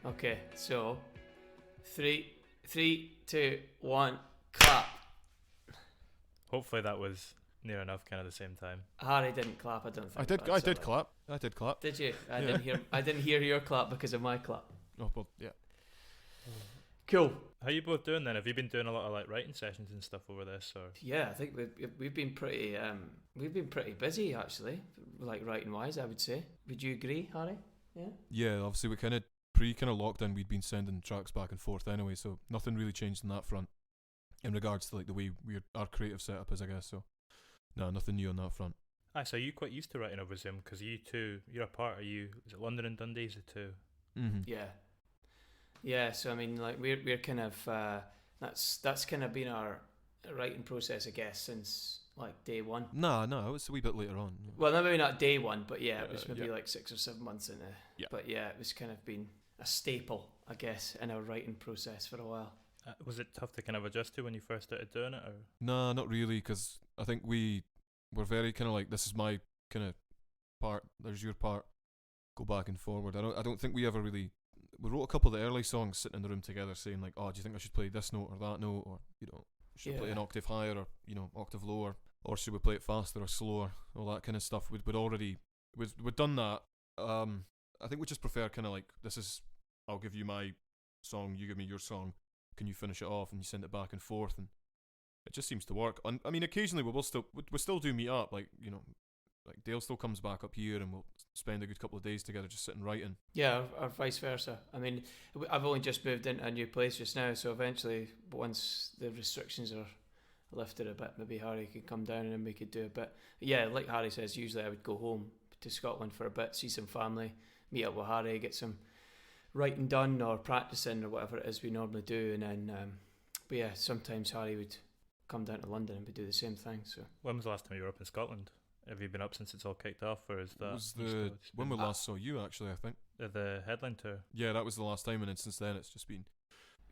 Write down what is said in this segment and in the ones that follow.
Okay, so 3, 2, 1, clap. Hopefully that was near enough, kind of the same time. Harry didn't clap. I don't think. I did clap. I did clap. Did you? I Yeah. didn't hear. I didn't hear your clap because of my clap. Oh well, yeah. Cool. How you both doing then? Have you been doing a lot of like writing sessions and stuff over this, or? Yeah, I think we've been pretty busy actually, like writing wise. I would say. Would you agree, Harry? Yeah. Yeah, obviously we kind of lockdown we'd been sending tracks back and forth anyway, so nothing really changed on that front in regards to like the way our creative setup is, I guess. So no, nothing new on that front. So you quite used to writing over Zoom because you're a part. Is it London and Dundee? Is it two? Mm-hmm. Yeah. Yeah. So I mean, like we're kind of that's kind of been our writing process, I guess, since like day one. No, it was a wee bit later on. Well, maybe not day one, but yeah, it was maybe like 6 or 7 months into. Yeah. But yeah, it was kind of been a staple, I guess, in our writing process for a while. Was it tough to kind of adjust to when you first started doing it, or? No, not really, because I think we're very kind of like, this is my kind of part, there's your part, go back and forward. I don't think we ever really. We wrote a couple of the early songs sitting in the room together, saying like, "Oh, do you think I should play this note or that note, or should I play an octave higher or octave lower, or should we play it faster or slower?" All that kind of stuff. We'd done that. I think we just prefer kind of like, this is, I'll give you my song, you give me your song. Can you finish it off? And you send it back and forth, and it just seems to work. And I mean, occasionally we still do meet up, like like Dale still comes back up here, and we'll spend a good couple of days together just sitting writing. Yeah, or vice versa. I mean, I've only just moved into a new place just now, so eventually, once the restrictions are lifted a bit, maybe Harry could come down and then we could do a bit. Yeah, like Harry says, usually I would go home to Scotland for a bit, see some family, meet up with Harry, get some writing done or practicing or whatever it is we normally do, and then but yeah, sometimes Harry would come down to London and we do the same thing. So when was the last time you were up in Scotland? Have you been up since it's all kicked off, or is that? It was when we last saw you, actually, I think. The headline tour. Yeah, that was the last time, and then since then it's just been.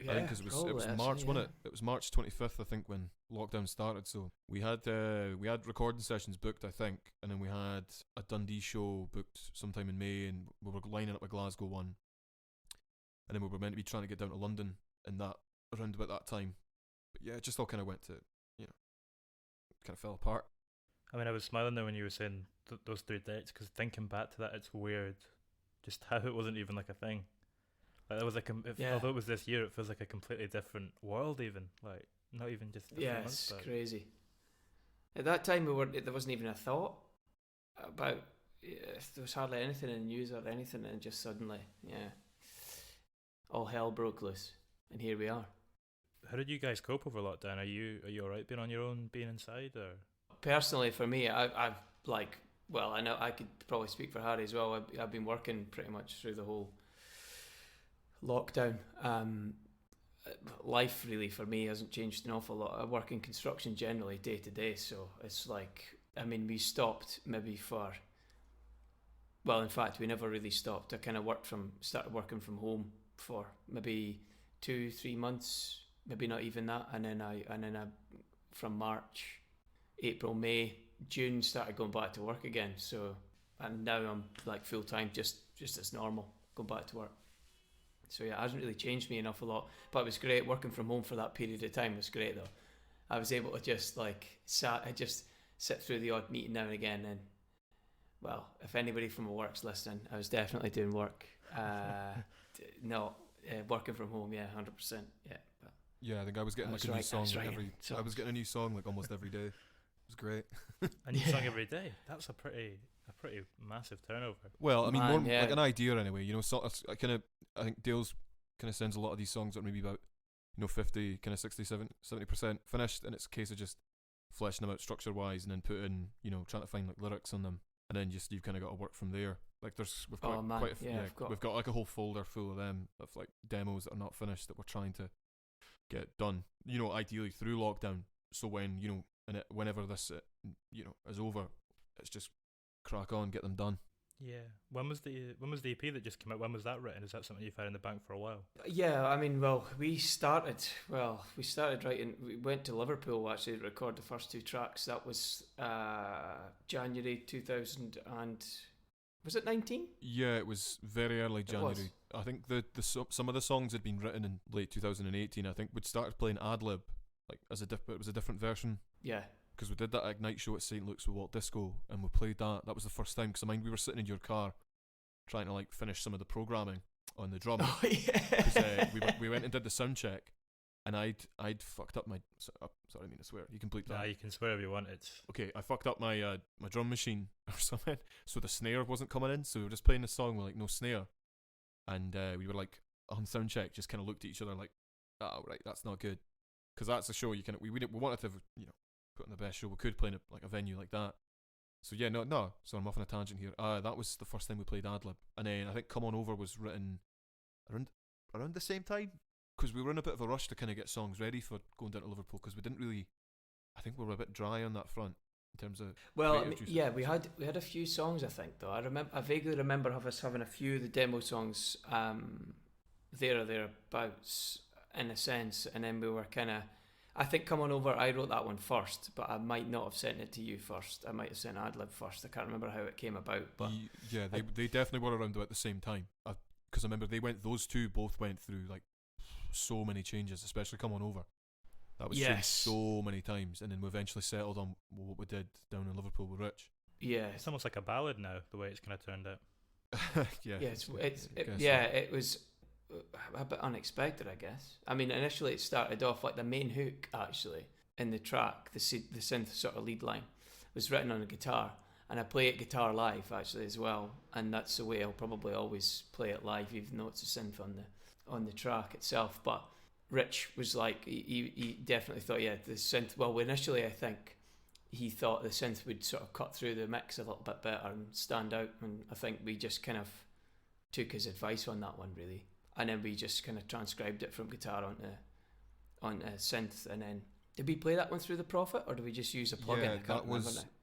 yeah, I think because it was March, wasn't it? It was March 25th, I think, when lockdown started. So we had recording sessions booked, I think, and then we had a Dundee show booked sometime in May, and we were lining up a Glasgow one, and then we were meant to be trying to get down to London in that around about that time. But yeah, it just all kind of went to, kind of fell apart. I mean, I was smiling there when you were saying those 3 dates, because thinking back to that, it's weird just how it wasn't even like a thing. Like it was although it was this year, it feels like a completely different world. Even like not even just it's crazy. At that time, there wasn't even a thought about. There was hardly anything in the news or anything, and just suddenly, all hell broke loose, and here we are. How did you guys cope over lockdown? Are you alright being on your own, being inside, or? Personally, for me, I've like, well, I know I could probably speak for Harry as well. I've been working pretty much through the whole lockdown. Life really for me hasn't changed an awful lot. I work in construction generally day to day, so it's like, I mean, we stopped maybe in fact, we never really stopped. I kind of started working from home for maybe 2-3 months, maybe not even that, and then I from March, April, May, June started going back to work again. So, and now I'm like full time, just as normal, going back to work. So yeah, it hasn't really changed me an awful lot, but it was great working from home for that period of time. Was great though. I was able to just sit through the odd meeting now and again. And well, if anybody from my work's listening, I was definitely doing work. Working from home, 100%, yeah. But yeah, I think I was getting like a new song I was getting a new song like almost every day. It was great. A new song every day. That's a pretty massive turnover. Well, I mean, more like an idea anyway. So I think Dale's kind of sends a lot of these songs that are maybe about 50, kind of 60-70% finished, and it's a case of just fleshing them out structure wise, and then put in trying to find like lyrics on them, and then just you've kind of got to work from there. Like we've got like a whole folder full of them of like demos that are not finished that we're trying to get done. Ideally through lockdown, so when whenever this is over, it's just crack on, get them done. Yeah. When was the EP that just came out? When was that written? Is that something you've had in the bank for a while? Yeah, I mean, we started writing. We went to Liverpool actually to record the first 2 tracks. That was January 2000 and was it 19? Yeah, it was very early January I think some of the songs had been written in late 2018. I think we'd started playing ad-lib, like as it was a different version. Yeah. Because we did that Ignite show at St. Luke's with Walt Disco, and we played that. That was the first time, because I mind we were sitting in your car trying to like finish some of the programming on the drums. Oh yeah. Because we went and did the sound check, and I'd fucked up my. Sorry, I mean to swear. You can bleep that. Nah, you can swear if you want. It's okay. I fucked up my my drum machine or something, so the snare wasn't coming in. So we were just playing the song with like no snare, and we were like on sound check, just kind of looked at each other like, oh right, that's not good, because that's a show you can we wanted to put on the best show we could play in like a venue like that. So yeah, no. So I'm off on a tangent here. That was the first time we played Adlib, and then I think Come On Over was written around the same time, because we were in a bit of a rush to kind of get songs ready for going down to Liverpool, because we didn't really. I think we were a bit dry on that front in terms of. Well, I mean, yeah, we had a few songs. I think though I vaguely remember us having a few of the demo songs, there or thereabouts in a sense, and then we were kind of. I think Come On Over, I wrote that one first, but I might not have sent it to you first. I might have sent Adlib first. I can't remember how it came about, but yeah, they definitely were around about the same time. Because I remember those two both went through like so many changes, especially Come On Over. That was changed so many times, and then we eventually settled on what we did down in Liverpool with Rich. Yeah, it's almost like a ballad now, the way it's kind of turned out. Yeah, it was a bit unexpected, I guess. I mean, initially it started off like the main hook actually in the track, the synth sort of lead line was written on a guitar, and I play it guitar live actually as well, and that's the way I'll probably always play it live, even though it's a synth on the track itself. But Rich was like, he definitely thought, yeah, the synth. Well, initially I think he thought the synth would sort of cut through the mix a little bit better and stand out, and I think we just kind of took his advice on that one really. And then we just kind of transcribed it from guitar onto synth, and then did we play that one through the Prophet, or did we just use a plugin? Yeah,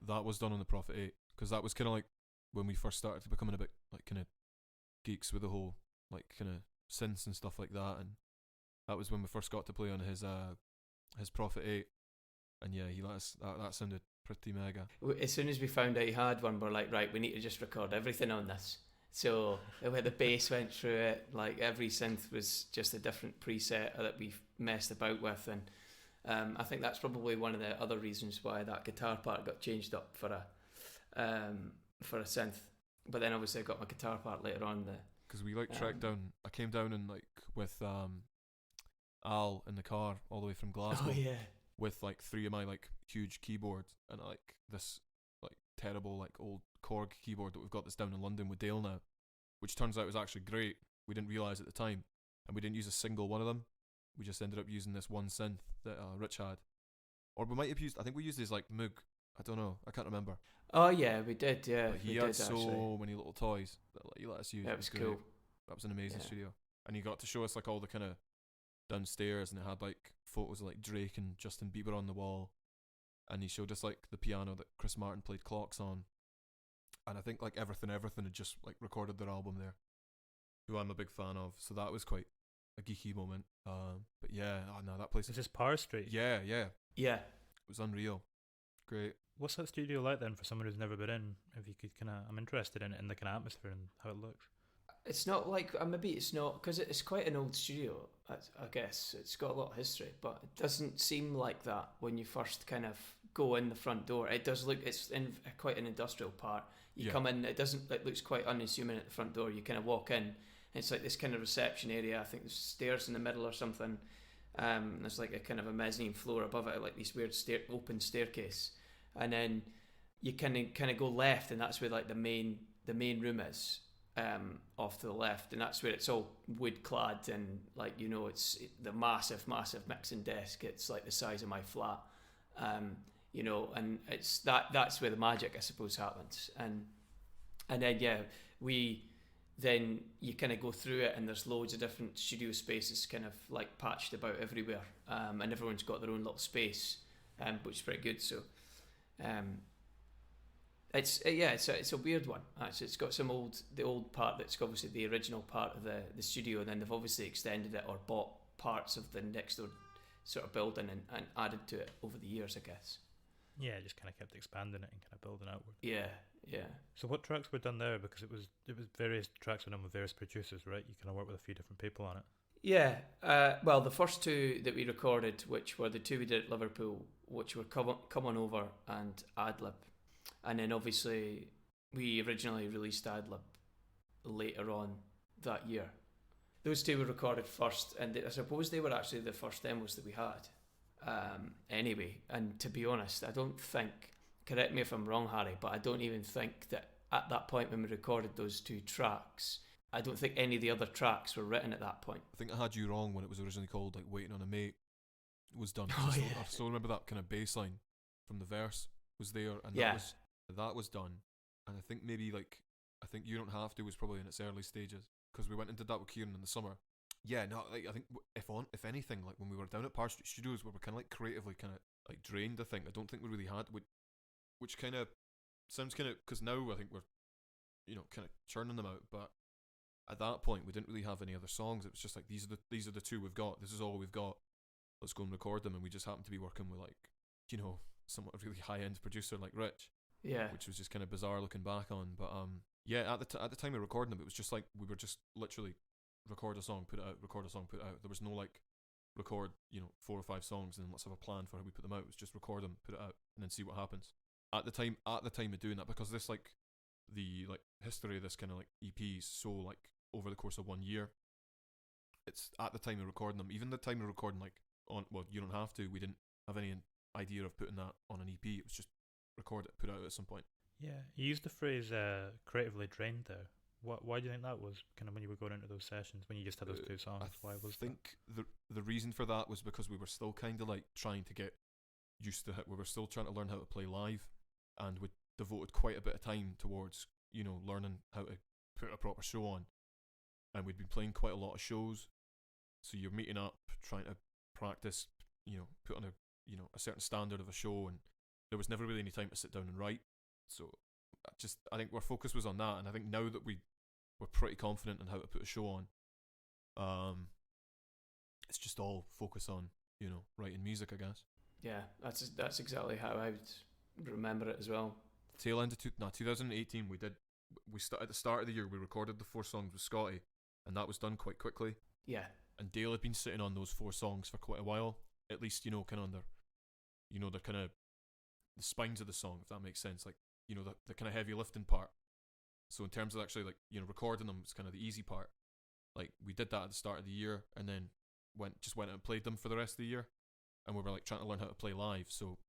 that was done on the Prophet 8, because that was kind of like when we first started becoming a bit like kind of geeks with the whole like kind of synths and stuff like that, and that was when we first got to play on his Prophet 8, and yeah, he let us. That sounded pretty mega. As soon as we found out he had one, we're like, right, we need to just record everything on this. So when the bass went through it, like every synth was just a different preset that we messed about with, and I think that's probably one of the other reasons why that guitar part got changed up for a synth. But then obviously I got my guitar part later on. Because we like tracked down. I came down and like with Al in the car all the way from Glasgow. Oh yeah. With like 3 of my like huge keyboards and like this like terrible like old Korg keyboard that we've got that's down in London with Dale now, which turns out was actually great. We didn't realise at the time, and we didn't use a single one of them. We just ended up using this one synth that Rich had, or we might have used. I think we used his like Moog. I don't know. I can't remember. Oh yeah, we did. Yeah, but he had so many little toys that he let us use. That was cool. That was an amazing studio, and he got to show us like all the kind of downstairs, and it had like photos of like Drake and Justin Bieber on the wall, and he showed us like the piano that Chris Martin played Clocks on. And I think like Everything had just like recorded their album there, who I'm a big fan of. So that was quite a geeky moment. But yeah, that place. Is this Parr Street? Yeah. It was unreal. Great. What's that studio like then for someone who's never been in? If you could I'm interested in it, in the kind of atmosphere and how it looks. It's not like maybe it's not, because it's quite an old studio. I guess it's got a lot of history, but it doesn't seem like that when you first kind of go in the front door. It does look, it's in quite an industrial part. You come in, it looks quite unassuming at the front door. You kind of walk in, and it's like this kind of reception area. I think there's stairs in the middle or something. There's like a kind of a mezzanine floor above it, like this weird open staircase, and then you kind of go left, and that's where like the main room is, off to the left, and that's where it's all wood clad, and like it's the massive mixing desk. It's like the size of my flat. And it's that's where the magic, I suppose, happens. And then you kind of go through it, and there's loads of different studio spaces kind of like patched about everywhere, and everyone's got their own little space, which is pretty good. So it's a weird one actually. It's got the old part that's obviously the original part of the studio, and then they've obviously extended it or bought parts of the next door sort of building and added to it over the years, I guess. Yeah, just kind of kept expanding it and kind of building outward. Yeah, Yeah. So what tracks were done there? Because it was various tracks were done with various producers, right? You kind of work with a few different people on it. Yeah. Well, the first two that we recorded, which were the two we did at Liverpool, which were Come On Over and Adlib. And then obviously we originally released Adlib later on that year. Those two were recorded first, and I suppose they were actually the first demos that we had. Anyway, and to be honest, I don't think, correct me if I'm wrong, Harry, but I don't even think that at that point when we recorded those two tracks, I don't think any of the other tracks were written at that point. I think I had you wrong when it was originally called like Waiting on a Mate was done. Oh, yeah. I still remember that kind of bass line from the verse was there, and Yeah. that was done. And I think maybe like, I think You Don't Have To was probably in its early stages, because we went and did that with Kieran in the summer. Yeah, no, like I think if anything, like when we were down at Parr Street Studios, we were kind of like creatively kind of like drained. I think I don't think we really had, which kind of sounds kind of, because now I think we're, you know, kind of churning them out, but at that point we didn't really have any other songs. It was just like these are the two we've got. This is all we've got. Let's go and record them. And we just happened to be working with like, you know, somewhat a really high end producer like Rich. Yeah. Which was just kind of bizarre looking back on, but yeah, at the time of recording them, it was just like we were just literally record a song, put it out, record a song, put it out. There was no like record, you know, 4 or 5 songs and then let's have a plan for how we put them out. It was just record them, put it out, and then see what happens. At the time of doing that, because this like the like history of this kind of like EP is so like over the course of 1 year. It's at the time of recording them, even the time of recording like on You Don't Have To, we didn't have any idea of putting that on an EP. It was just record it, put it out at some point. Yeah, you used the phrase creatively drained there. Why do you think that was, kind of when you were going into those sessions, when you just had those two songs? Why was that? I think the reason for that was because we were still kind of like trying to get used to it. We were still trying to learn how to play live, and we devoted quite a bit of time towards, you know, learning how to put a proper show on. And we'd been playing quite a lot of shows, so you're meeting up, trying to practice, you know, put on a certain standard of a show, and there was never really any time to sit down and write. So I think our focus was on that, and I think now that we're pretty confident in how to put a show on, it's just all focus on, you know, writing music, I guess. Yeah, that's exactly how I would remember it as well. Tail end of 2018, at the start of the year we recorded the 4 songs with Scotty, and that was done quite quickly. Yeah. And Dale had been sitting on those 4 songs for quite a while, at least, you know, kind of under, you know, the kind of the spines of the song, if that makes sense, like, you know, the kind of heavy lifting part. So in terms of actually, like, you know, recording them, it's kind of the easy part. Like, we did that at the start of the year, and then went out and played them for the rest of the year, and we were like trying to learn how to play live, so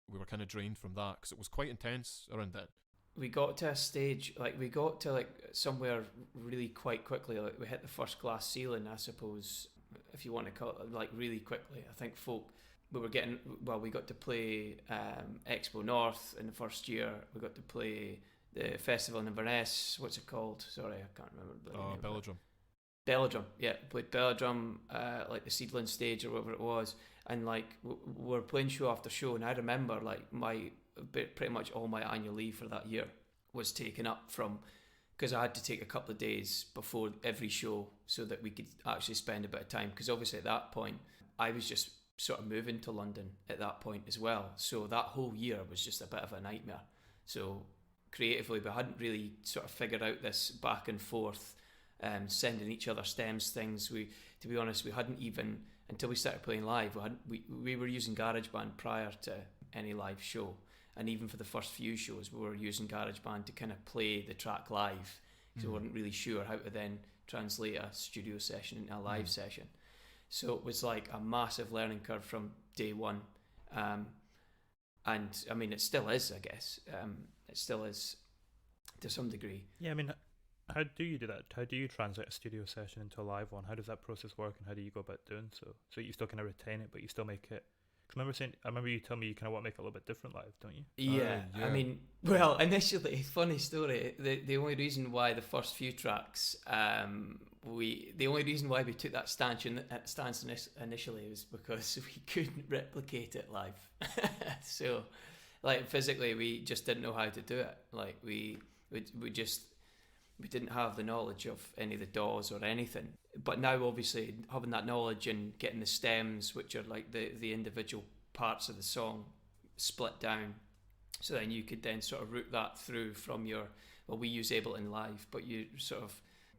we were kind of drained from that because it was quite intense around then. We got to a stage, like we got to like somewhere really quite quickly, like we hit the first glass ceiling, I suppose, if you want to call it, like really quickly. I think we got to play Expo North in the first year. We got to play the festival in Inverness. What's it called? Sorry, I can't remember. Belladrum. Yeah, played Belladrum, like the Seedling stage or whatever it was, and like we're playing show after show. And I remember like pretty much all my annual leave for that year was taken up from, because I had to take a couple of days before every show so that we could actually spend a bit of time. Because obviously at that point I was just sort of moving to London at that point as well, so that whole year was just a bit of a nightmare. So creatively we hadn't really sort of figured out this back and forth, sending each other stems things. To be honest, we hadn't even, until we started playing live, we were using GarageBand prior to any live show, and even for the first few shows we were using GarageBand to kind of play the track live, because we weren't really sure how to then translate a studio session into a live session. So it was like a massive learning curve from day one, and I mean it still is, I guess. It still is to some degree. Yeah, I mean, how do you do that? How do you translate a studio session into a live one? How does that process work, and how do you go about doing so? So you still kind of retain it, but you still make it. I remember you telling me you kind of want to make it a little bit different live, don't you? Yeah. I mean, well, initially, funny story. The only reason why the first few tracks, the only reason why we took that stance initially was because we couldn't replicate it live. So, like physically, we just didn't know how to do it. Like we didn't have the knowledge of any of the DAWs or anything. But now, obviously, having that knowledge and getting the stems, which are like the individual parts of the song, split down So then you could then sort of route that through from your, well, we use Ableton Live, but you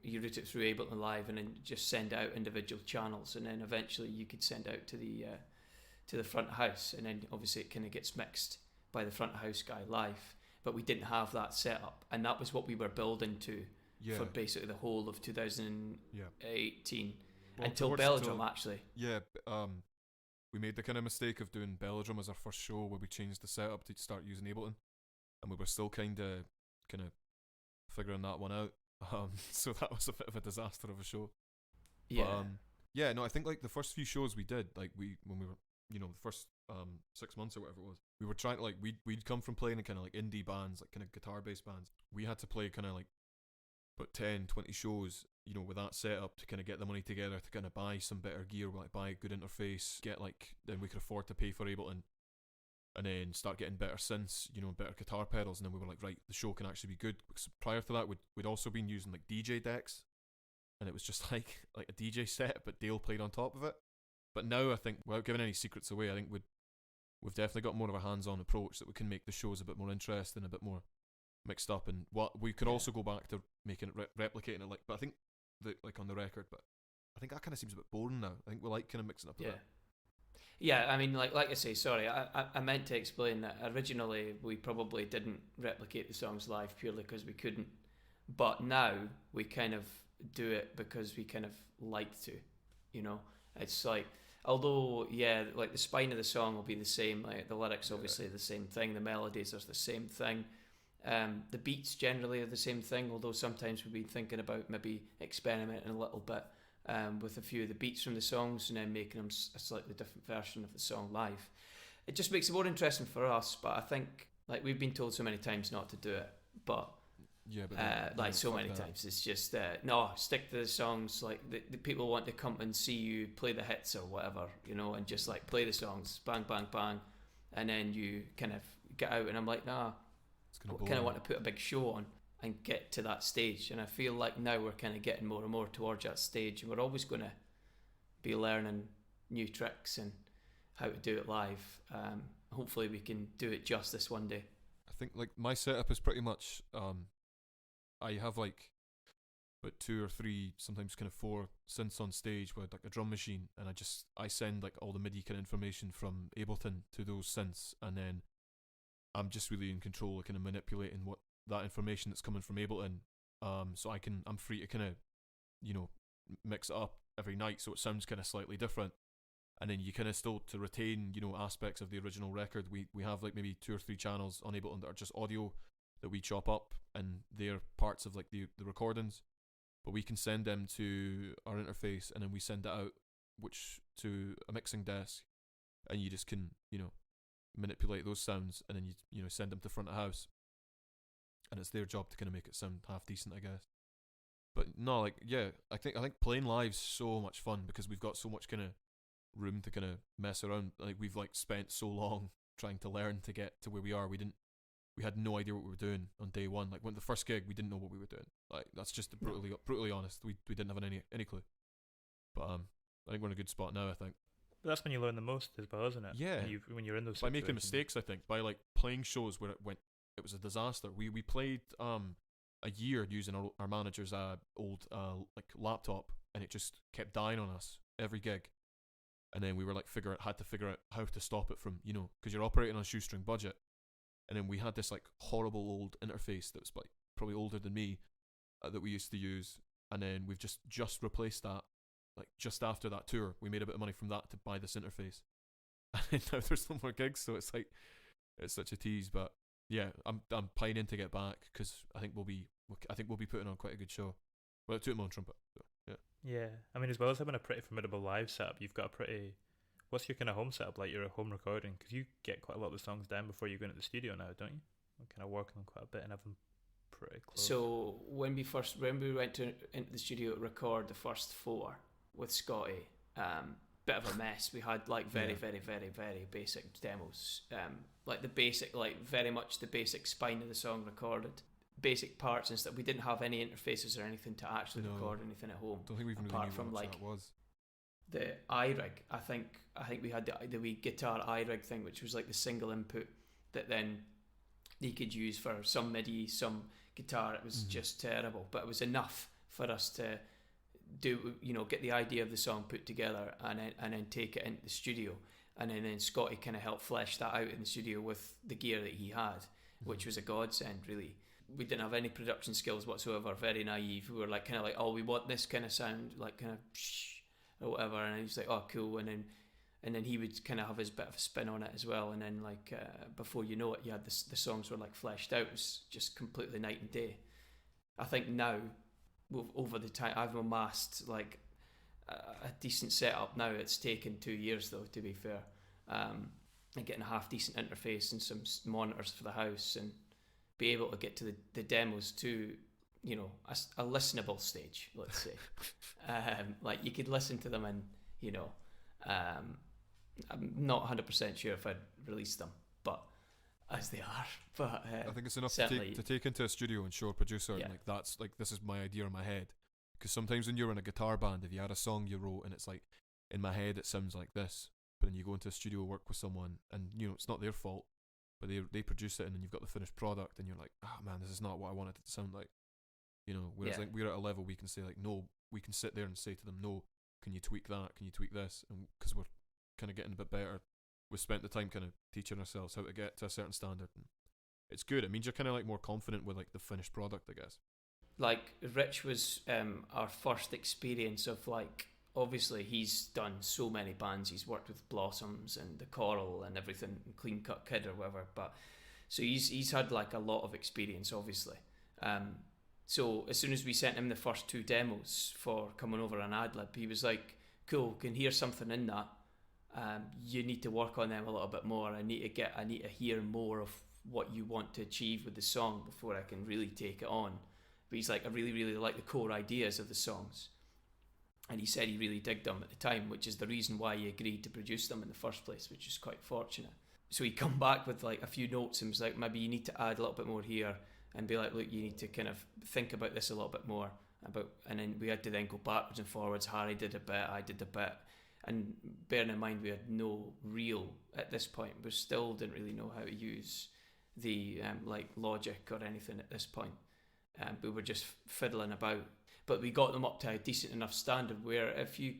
route it through Ableton Live and then just send out individual channels, and then eventually you could send out to the front of house, and then obviously it kind of gets mixed by the front of house guy live. But we didn't have that set up, and that was what we were building to for basically the whole of 2018 until Belgium actually. Yeah, we made the kind of mistake of doing Belgium as our first show, where we changed the setup to start using Ableton, and we were still kind of figuring that one out. So that was a bit of a disaster of a show. Yeah. But, no, I think like the first few shows we did, like when we were, the first 6 months or whatever it was, we were trying to like we'd come from playing in kind of like indie bands, like kind of guitar based bands. We had to play kind of like about 10, 20 shows, with that setup to kind of get the money together to kind of buy some better gear, like buy a good interface, get like, then we could afford to pay for Ableton, and then start getting better synths, better guitar pedals, and then we were like, right, the show can actually be good. Because prior to that, we'd also been using like DJ decks, and it was just like a DJ set, but Dale played on top of it. But now I think, without giving any secrets away, I think we've definitely got more of a hands-on approach that we can make the shows a bit more interesting, a bit more mixed up, and what we could also go back to making it replicating it, like, but I think like on the record, but I think that kind of seems a bit boring now. I think we like kind of mixing up a bit. Yeah, I mean, like I say, sorry, I meant to explain that originally we probably didn't replicate the songs live purely because we couldn't, but now we kind of do it because we kind of like to, It's like, although, like the spine of the song will be the same, like the lyrics obviously the same thing, the melodies are the same thing, the beats generally are the same thing, although sometimes we've been thinking about maybe experimenting a little bit with a few of the beats from the songs and then making them a slightly different version of the song live. It just makes it more interesting for us, but I think, like, we've been told so many times not to do it, but like so many times it's just no, stick to the songs. Like the people want to come and see you play the hits or whatever, and just like play the songs, bang bang bang, and then you kind of get out. And I'm like, nah, I kind of want to put a big show on and get to that stage. And I feel like now we're kind of getting more and more towards that stage, and we're always going to be learning new tricks and how to do it live. Hopefully we can do it justice one day. I think like my setup is pretty much I have like about 2 or 3, sometimes kind of 4 synths on stage with like a drum machine, and I send like all the MIDI kind of information from Ableton to those synths, and then I'm just really in control of kind of manipulating what that information that's coming from Ableton, so I'm free to kind of mix it up every night so it sounds kind of slightly different, and then you kind of still, to retain aspects of the original record, we have like maybe 2 or 3 channels on Ableton that are just audio that we chop up, and they're parts of like the recordings, but we can send them to our interface, and then we send it out to a mixing desk, and you just can manipulate those sounds, and then you send them to front of house, and it's their job to kind of make it sound half decent, I guess. But no, like, I think playing live's so much fun because we've got so much kind of room to kind of mess around. Like, we've like spent so long trying to learn to get to where we are. We had no idea what we were doing on day one. Like, when the first gig, we didn't know what we were doing. Like, that's just brutally honest. We didn't have any clue. But I think we're in a good spot now, I think. But that's when you learn the most as well, isn't it? Yeah. When you're in those by making mistakes, I think. By like playing shows where it was a disaster. We played a year using our manager's old like laptop, and it just kept dying on us every gig. And then we were like had to figure out how to stop it from, because you're operating on a shoestring budget. And then we had this like horrible old interface that was like probably older than me that we used to use, and then we've just replaced that. Like just after that tour, we made a bit of money from that to buy this interface, and now there's no more gigs, so it's like it's such a tease. But yeah, I'm pining to get back because I think we'll be putting on quite a good show. Well, toot my own trumpet. So, yeah. Yeah, I mean, as well as having a pretty formidable live setup, you've got a pretty. What's your kind of home setup like? You're a home recording, because you get quite a lot of the songs down before you go into the studio now, don't you? I'm kind of working on quite a bit and have them pretty close. So when we went into the studio to record the first 4 with Scotty, bit of a mess. We had like very basic demos, like the basic, like very much the basic spine of the song recorded, basic parts and stuff. We didn't have any interfaces or anything to actually record anything at home. Don't think we even apart really knew from what like that was. The iRig. I think we had the wee guitar iRig thing, which was like the single input that then they could use for some MIDI, some guitar. It was just terrible, but it was enough for us to do, get the idea of the song put together and then take it into the studio. And then Scotty kind of helped flesh that out in the studio with the gear that he had, which was a godsend, really. We didn't have any production skills whatsoever, very naive. We were like, kind of like, oh, we want this kind of sound, like kind of shh, or whatever. And he's like, oh, cool. And then he would kind of have his bit of a spin on it as well. And then, like, before you know it, you had the songs were like fleshed out. It was just completely night and day. I think now, over the time, I've amassed like a decent setup now. It's taken 2 years though, to be fair, and getting a half decent interface and some monitors for the house, and be able to get to the demos to a listenable stage, let's say. Like you could listen to them, and I'm not 100% sure if I'd release them, but as they are. But I think it's enough to take into a studio and show a producer, and like that's like, this is my idea in my head. Because sometimes when you're in a guitar band, if you had a song you wrote and it's like, in my head it sounds like this, but then you go into a studio, work with someone, and it's not their fault, but they produce it, and then you've got the finished product, and you're like, oh man, this is not what I wanted it to sound like. Whereas like we're at a level we can say like, no, we can sit there and say to them, no, can you tweak that, can you tweak this, and because we're kind of getting a bit better, we've spent the time kind of teaching ourselves how to get to a certain standard, and it's good. It means you're kind of like more confident with like the finished product, I guess. Like Rich was our first experience of, like, obviously he's done so many bands. He's worked with Blossoms and the Coral and everything, and Clean Cut Kid or whatever, but so he's had like a lot of experience, obviously. So as soon as we sent him the first 2 demos for coming over on Adlib, he was like, cool, can hear something in that. You need to work on them a little bit more. I need to hear more of what you want to achieve with the song before I can really take it on. But he's like, I really, really like the core ideas of the songs. And he said he really digged them at the time, which is the reason why he agreed to produce them in the first place, which is quite fortunate. So he come back with like a few notes and was like, maybe you need to add a little bit more here, and be like, look, you need to kind of think about this a little bit more. And then we had to then go backwards and forwards. Harry did a bit, I did a bit. And bearing in mind we had no real, at this point, we still didn't really know how to use the like Logic or anything at this point. We were just fiddling about, but we got them up to a decent enough standard where if you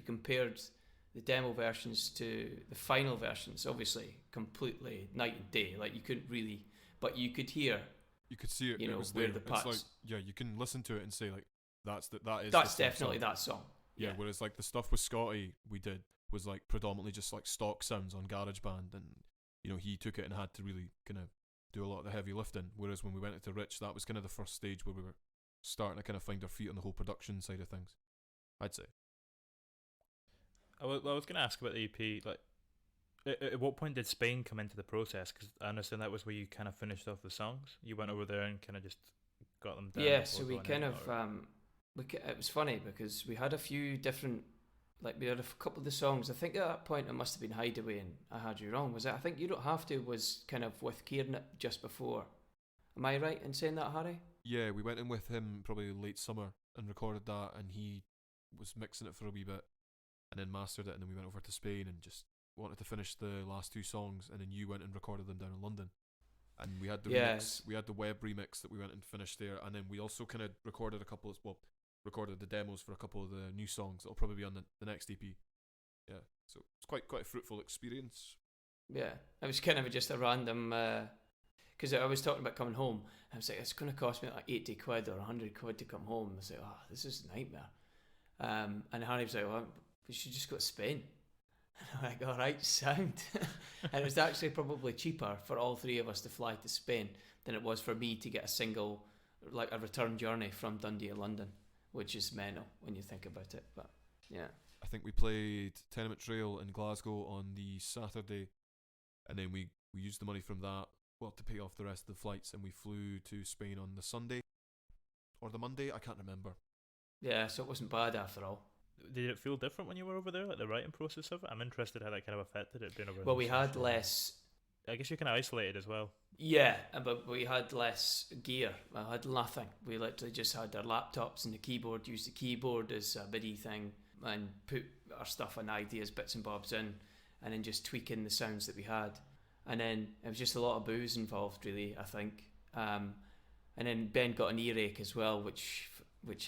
compared the demo versions to the final versions, obviously completely night and day. Like you couldn't really, but you could hear, you could see it. It was where the parts. It's like, you can listen to it and say like, that's definitely that song. Yeah, whereas like the stuff with Scotty we did was like predominantly just like stock sounds on GarageBand, and he took it and had to really kind of do a lot of the heavy lifting. Whereas when we went into Rich, that was kind of the first stage where we were starting to kind of find our feet on the whole production side of things, I'd say. I was going to ask about the EP. Like, at what point did Spain come into the process? Because I understand that was where you kind of finished off the songs. You went over there and kind of just got them down. Yeah, so we kind of it was funny because we had a few different, like we had a couple of the songs. I think at that point it must have been Hideaway and I Had You Wrong. Was it? I think You Don't Have To was kind of with Kieran just before. Am I right in saying that, Harry? Yeah, we went in with him probably late summer and recorded that, and he was mixing it for a wee bit and then mastered it, and then we went over to Spain and just wanted to finish the last 2 songs, and then you went and recorded them down in London. And we had the remix, we had the web remix that we went and finished there, and then we also kind of recorded the demos for a couple of the new songs that'll probably be on the next EP. Yeah, so it's quite a fruitful experience. Yeah, it was kind of just a random, because I was talking about coming home. I was like, it's going to cost me like 80 quid or 100 quid to come home. I was like, oh, this is a nightmare. And Harry was like, well, we should just go to Spain. And I'm like, all right, sound. And it was actually probably cheaper for all 3 of us to fly to Spain than it was for me to get a single, like a return journey from Dundee to London, which is mental when you think about it. But yeah, I think we played Tenement Trail in Glasgow on the Saturday, and then we used the money from that to pay off the rest of the flights, and we flew to Spain on the Sunday or the Monday, I can't remember. Yeah, so it wasn't bad after all. Did it feel different when you were over there, like the writing process of it? I'm interested how that kind of affected it being over there. Well, we had less. I guess you're kind of isolated as well. Yeah, but we had less gear. I had nothing. We literally just had our laptops and the keyboard, used the keyboard as a MIDI thing, and put our stuff and ideas, bits and bobs in, and then just tweaking the sounds that we had. and then it was just a lot of booze involved, really, I think. And then Ben got an earache as well, which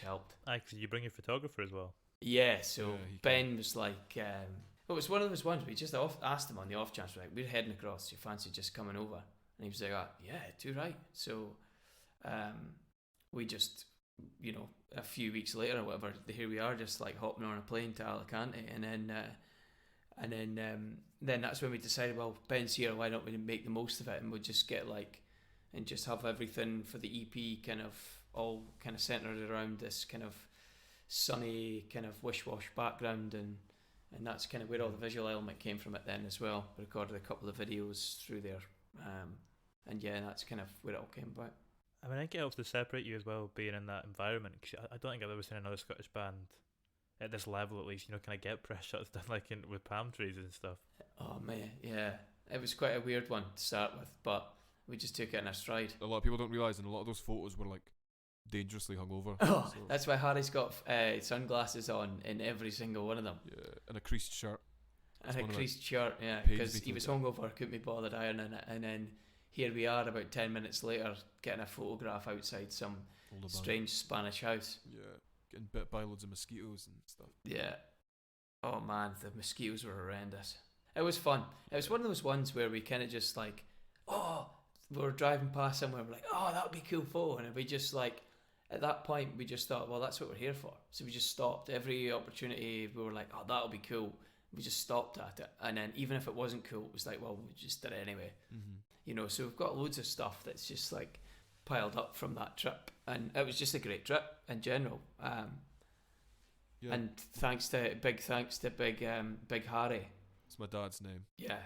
helped. Because you bring your photographer as well. Yeah, so Ben was like, it was one of those ones we just asked him on the off chance, like, we're heading across, you fancy just coming over? And he was like, yeah, too right. So we just, a few weeks later or whatever, here we are, just like hopping on a plane to Alicante, and then that's when we decided, well, Ben's here, why don't we make the most of it, and we'll just get and just have everything for the EP kind of all kind of centered around this kind of sunny kind of wish-wash background, and that's kind of where all the visual element came from it then as well. We recorded a couple of videos through there, and yeah, that's kind of where it all came about. I mean, I think it helps to separate you as well, being in that environment, because I don't think I've ever seen another Scottish band at this level, at least, kind of get press shots done with palm trees and stuff. Oh man, yeah, it was quite a weird one to start with, but we just took it in our stride. A lot of people don't realise, and a lot of those photos were dangerously hungover. Oh, so. That's why Harry's got sunglasses on in every single one of them. Yeah, and a creased shirt. And a creased shirt, yeah, because he was hungover, couldn't be bothered ironing it, and then here we are about 10 minutes later getting a photograph outside some strange Spanish house. Yeah, getting bit by loads of mosquitoes and stuff. Yeah. Oh man, the mosquitoes were horrendous. It was fun. It was one of those ones where we kind of just we were driving past somewhere, we're like, oh, that would be a cool photo, and we just at that point we just thought, well, that's what we're here for. So we just stopped every opportunity. We were like, oh, that'll be cool. We just stopped at it, and then even if it wasn't cool, it was like, well, we just did it anyway. Mm-hmm. So we've got loads of stuff that's just piled up from that trip, and it was just a great trip in general. And big thanks to Big Harry. It's my dad's name. Yeah.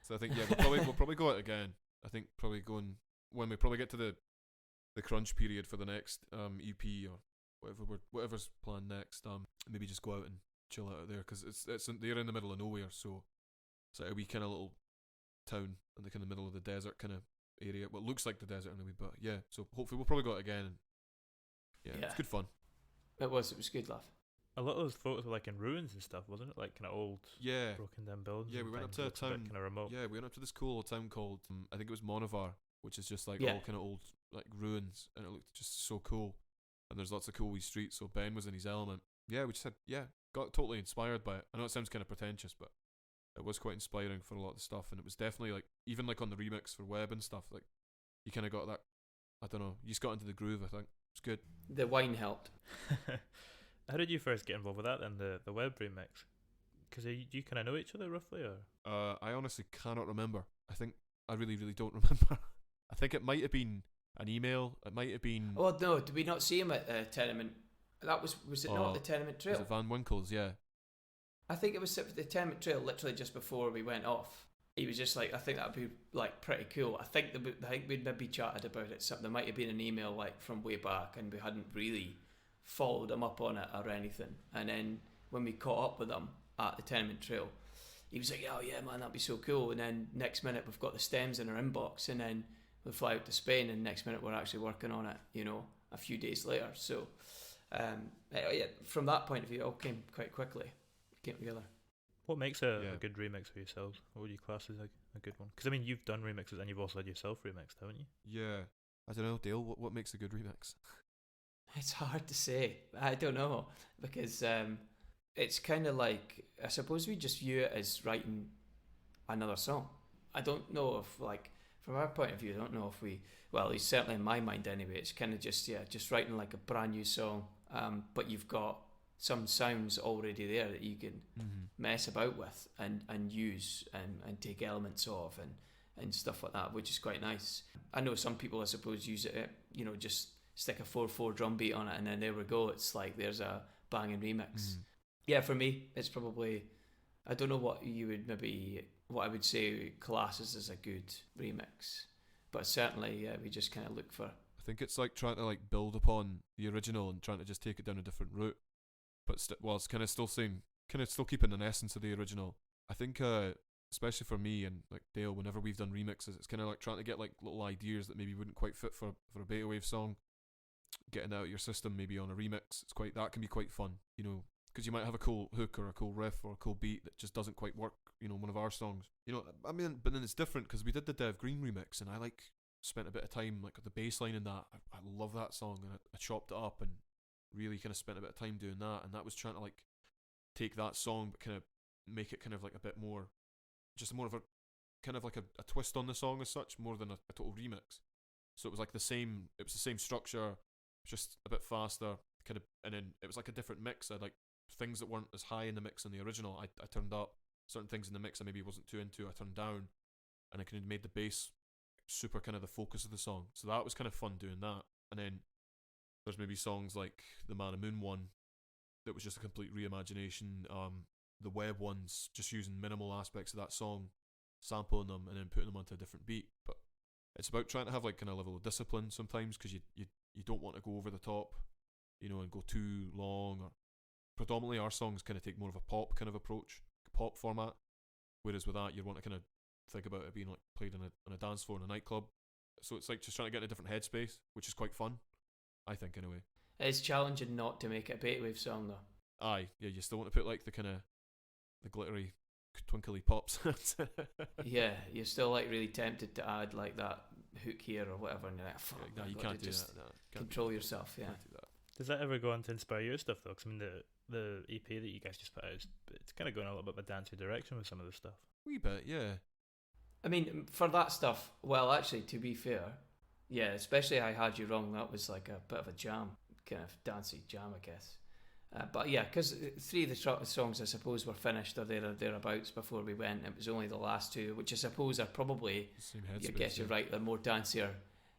So I think we'll probably go out again. I think probably going when we probably get to the crunch period for the next EP or whatever's planned next. Maybe just go out and chill out there, because they're in the middle of nowhere, so it's a wee kind of little town in the kind of middle of the desert kind of area. Well, it looks like the desert anyway, but yeah. So hopefully we'll probably go out again. And it's good fun. It was good laugh. A lot of those photos were in ruins and stuff, wasn't it? Kind of old, broken down buildings. Yeah, we went up to a town kind of remote. Yeah, we went up to this cool old town called I think it was Monavar, which is just all kind of old ruins, and it looked just so cool. And there's lots of cool wee streets. So Ben was in his element. Yeah, we just got totally inspired by it. I know it sounds kind of pretentious, but it was quite inspiring for a lot of stuff, and it was definitely even on the remix for Web and stuff, you kind of got that. I don't know. You just got into the groove. I think it's good. The wine helped. How did you first get involved with that and the Web remix? Because you kind of know each other roughly, or? I honestly cannot remember. I think I really, really don't remember. I think it might have been an email. It might have been. Oh no! Did we not see him at Tenement? That was it not at the Tenement Trail? Was it Van Winkle's? Yeah. I think it was at the Tenement Trail, literally just before we went off. He was just I think that'd be pretty cool. I think we'd maybe chatted about it. So there might have been an email from way back, and we hadn't really followed him up on it or anything. And then when we caught up with him at the Tenement Trail, he was like, oh yeah man, that'd be so cool. And then next minute we've got the stems in our inbox, and then we fly out to Spain, and next minute we're actually working on it, a few days later. So from that point of view, it all came quite quickly. It came together. What makes a good remix for yourselves? What would you class as a good one? Because you've done remixes and you've also had yourself remixed, haven't you? Yeah. I don't know, Dale, what makes a good remix? It's hard to say. I don't know, because it's kind of I suppose we just view it as writing another song. I don't know if from our point of view, I don't know if at least certainly in my mind anyway, it's kind of just writing a brand new song, but you've got some sounds already there that you can mess about with and use and take elements of and stuff like that, which is quite nice. I know some people, I suppose, use it, just stick a 4/4 drum beat on it, and then there we go. It's there's a banging remix. Yeah, for me, it's probably, I don't know what I would say classes as a good remix, but certainly we just kind of look for. I think it's trying to build upon the original and trying to just take it down a different route, but it's kind of still keeping an essence of the original. I think especially for me and Dale, whenever we've done remixes, it's kind of trying to get little ideas that maybe wouldn't quite fit for a beta wave song, getting out of your system maybe on a remix. That can be quite fun, because you might have a cool hook or a cool riff or a cool beat that just doesn't quite work, one of our songs. I mean, but then it's different because we did the Dev Green remix, and I spent a bit of time like the bass line in that. I love that song, and I chopped it up and really kind of spent a bit of time doing that, and that was trying to like take that song but kind of make it kind of like a bit more, just more of a kind of like a twist on the song as such, more than a total remix. So it was like the same structure, just a bit faster, kind of, and then it was like a different mix. I like things that weren't as high in the mix in the original, I turned up. Certain things in the mix I maybe wasn't too into, I turned down, and I kind of made the bass super kind of the focus of the song. So that was kind of fun doing that. And then there's maybe songs like the Man and Moon one that was just a complete reimagination. The Web ones, just using minimal aspects of that song, sampling them and then putting them onto a different beat. But it's about trying to have like kind of level of discipline sometimes, because you don't want to go over the top, and go too long. Or predominantly our songs kind of take more of a pop kind of approach, pop format, whereas with that you want to kind of think about it being like played on a dance floor in a nightclub. So it's like just trying to get in a different headspace, which is quite fun, I think, anyway. It's challenging not to make it a Beta Wave song though. Aye, yeah, you still want to put like the kind of the glittery twinkly pops. Yeah, you're still like really tempted to add like that hook here or whatever, and you're like, fuck, no, you can't do that. No, control yourself. Yeah. Does that ever go on to inspire your stuff though? Because I mean, the EP that you guys just put out, it's kind of going a little bit of a dancey direction with some of the stuff. Wee bit, yeah. I mean, for that stuff, well, actually, to be fair, yeah, especially I Had You Wrong, that was like a bit of a jam, kind of dancey jam, I guess. But yeah, because 3 of the songs, I suppose, were finished or thereabouts before we went. It was only the last 2, which I suppose are probably, I guess you're right, they're more dancier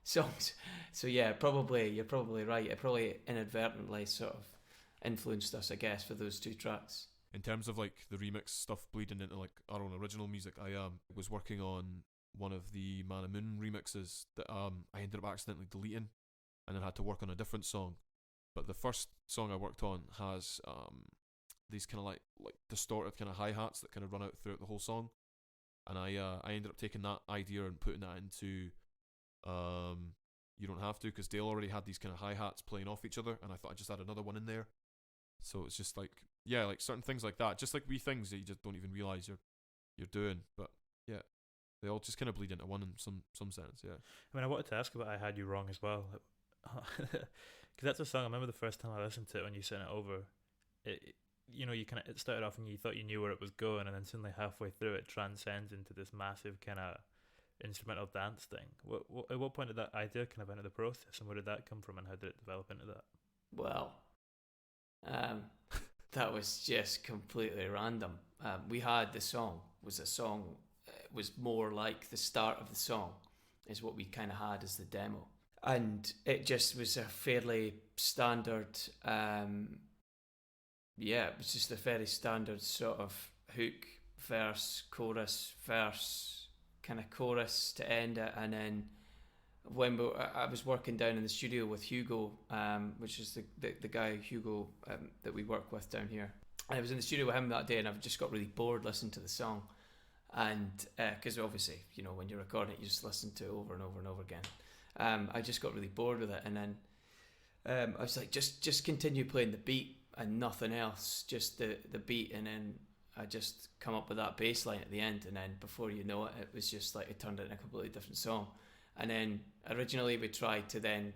songs. So yeah, you're probably right. It probably inadvertently sort of influenced us, I guess, for those 2 tracks. In terms of like the remix stuff bleeding into like our own original music, I was working on one of the Man and Moon remixes that I ended up accidentally deleting, and then had to work on a different song. But the first song I worked on has these kind of like distorted kind of hi-hats that kind of run out throughout the whole song, and I ended up taking that idea and putting that into You Don't Have To, because Dale already had these kind of hi-hats playing off each other, and I thought I'd just add another one in there. So it's just like, yeah, like certain things like that, just like wee things that you just don't even realise you're doing. But yeah, they all just kind of bleed into one in some sense, yeah. I mean, I wanted to ask about I Had You Wrong as well, because that's a song I remember the first time I listened to it when you sent it over. It started off and you thought you knew where it was going, and then suddenly halfway through it transcends into this massive kind of instrumental dance thing. At what point did that idea kind of enter the process, and where did that come from, and how did it develop into that? Well, that was just completely random. We had the song was more like the start of the song is what we kind of had as the demo, and it just was a fairly standard it was just a very standard sort of hook, verse, chorus, verse, kind of chorus to end it. And then when I was working down in the studio with Hugo, which is the guy Hugo that we work with down here, and I was in the studio with him that day, and I've just got really bored listening to the song, and because obviously when you're recording it you just listen to it over and over and over again. I just got really bored with it, and then I was like, just continue playing the beat and nothing else, just the beat, and then I just come up with that bass line at the end, and then before you know it, it was just like it turned into a completely different song. And then originally we tried to then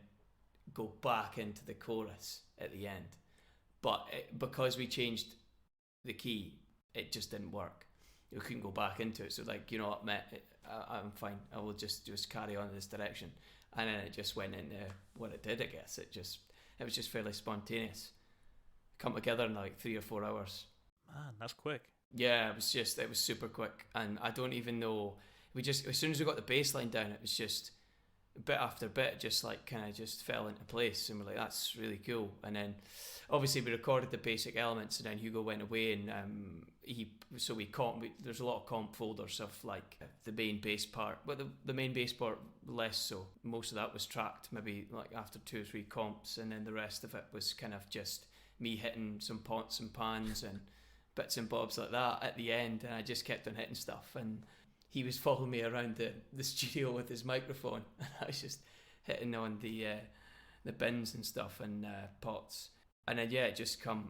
go back into the chorus at the end, but because we changed the key, it just didn't work. We couldn't go back into it. So like, you know what, mate, I'm fine. I will just carry on in this direction. And then it just went into what it did, I guess. It was just fairly spontaneous. Come together in like 3 or 4 hours. Man, that's quick. Yeah, it was super quick. And I don't even know, as soon as we got the bass line down, it was just bit after bit, just like kind of just fell into place, and we're like, that's really cool. And then obviously we recorded the basic elements, and then Hugo went away, and there's a lot of comp folders of like the main bass part, but the main bass part less so. Most of that was tracked maybe like after 2 or 3 comps, and then the rest of it was kind of just me hitting some pots and pans and bits and bobs like that at the end, and I just kept on hitting stuff, and he was following me around the studio with his microphone, and I was just hitting on the bins and stuff and pots. and then it just come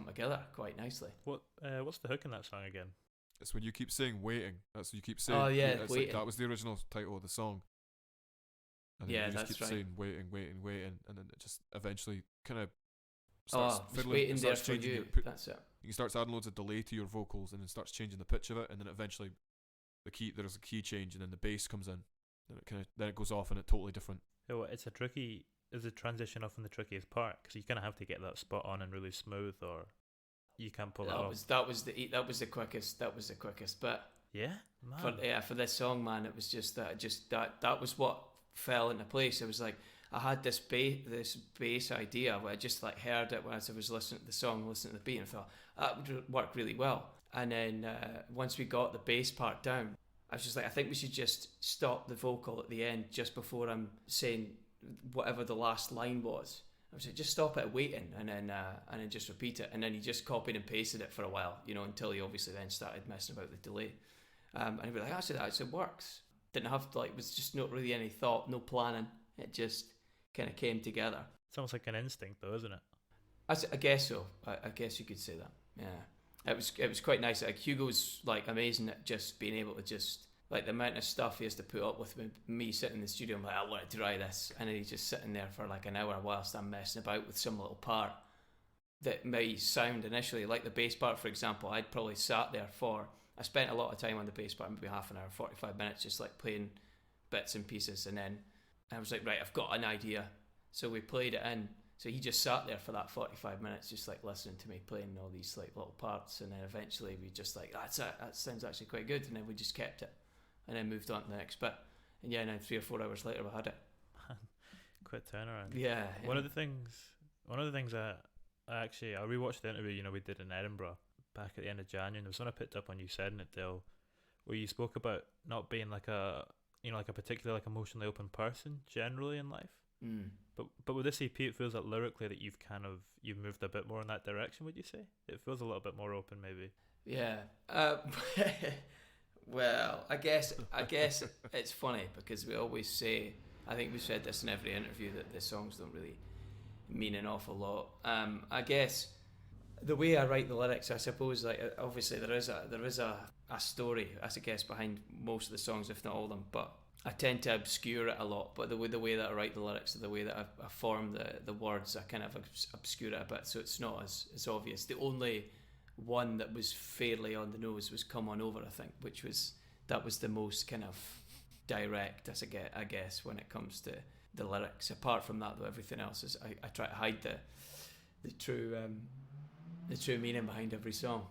together quite nicely. What's the hook in that song again? It's when you keep saying waiting. That's what you keep saying. Oh yeah, it's waiting. like, that was the original title of the song. And then you just keep saying waiting, and then it just eventually kind of starts fiddling. Waiting there for you. That's it. You starts adding loads of delay to your vocals, and then starts changing the pitch of it, and then eventually there's a key change, and then the bass comes in, and then it goes off in a totally different. Is the transition often the trickiest part? Because you kind of have to get that spot on and really smooth, or you can't pull it off. That was the quickest. But yeah, man. For this song, man, it was just that was what fell into place. It was like I had this bass idea where I just like heard it as I was listening to the song, listening to the beat, and thought that would work really well. And then once we got the bass part down, I was just like, I think we should just stop the vocal at the end just before I'm saying whatever the last line was. I was like, just stop it at waiting, and then just repeat it. And then he just copied and pasted it for a while, until he obviously then started messing about the delay. And he'd be like, actually, that actually works. Didn't have to, was just not really any thought, no planning. It just kind of came together. It's almost like an instinct, though, isn't it? I guess so. I guess you could say that. Yeah, it was quite nice. Like Hugo's amazing at just being able to just the amount of stuff he has to put up with me sitting in the studio. I'm like, I want to try this, and then he's just sitting there for an hour whilst I'm messing about with some little part that may sound initially like the bass part, for example. I'd probably sat there I spent a lot of time on the bass part, maybe half an hour, 45 minutes, just playing bits and pieces, and then I was like, right, I've got an idea. So we played it in. So he just sat there for that 45 minutes, just listening to me playing all these little parts, and then eventually we just that's it, that sounds actually quite good, and then we just kept it, and then moved on to the next bit, and then 3 or 4 hours later we had it. Quick turnaround. Yeah. One of the things I rewatched the interview we did in Edinburgh back at the end of January, and there was one I picked up on you said in it, Dale, where you spoke about not being a particularly emotionally open person generally in life. But with this EP, it feels like lyrically that you've moved a bit more in that direction. Would you say it feels a little bit more open, maybe? Yeah. Well, I guess it's funny because we always say, I think we've said this in every interview, that the songs don't really mean an awful lot. I guess the way I write the lyrics, I suppose, obviously there is a story, I guess, behind most of the songs, if not all of them, but I tend to obscure it a lot. But the way that I write the lyrics, the way that I form the words, I kind of obscure it a bit, so it's not as obvious. The only one that was fairly on the nose was Come On Over, I think, that was the most kind of direct, I guess, when it comes to the lyrics. Apart from that, though, everything else is I try to hide the true meaning behind every song,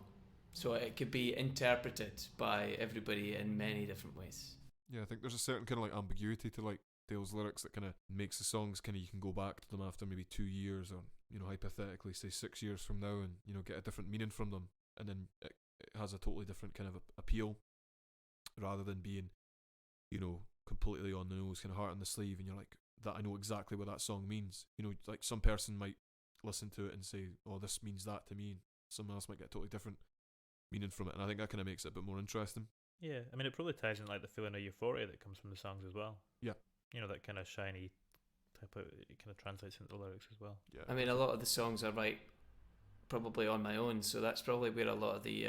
so it could be interpreted by everybody in many different ways. Yeah, I think there's a certain kind of ambiguity to Dale's lyrics that kind of makes the songs you can go back to them after maybe 2 years, or hypothetically say 6 years from now, and get a different meaning from them, and then it has a totally different kind of appeal, rather than being completely on the nose, kind of heart on the sleeve, and you're like, that I know exactly what that song means. Some person might listen to it and say, oh, this means that to me, and someone else might get a totally different meaning from it, and I think that kind of makes it a bit more interesting. Yeah, I mean, it probably ties in the feeling of euphoria that comes from the songs as well. Yeah. That kind of shiny type of, it kind of translates into the lyrics as well. Yeah. I mean, a lot of the songs I write probably on my own, so that's probably where a lot of the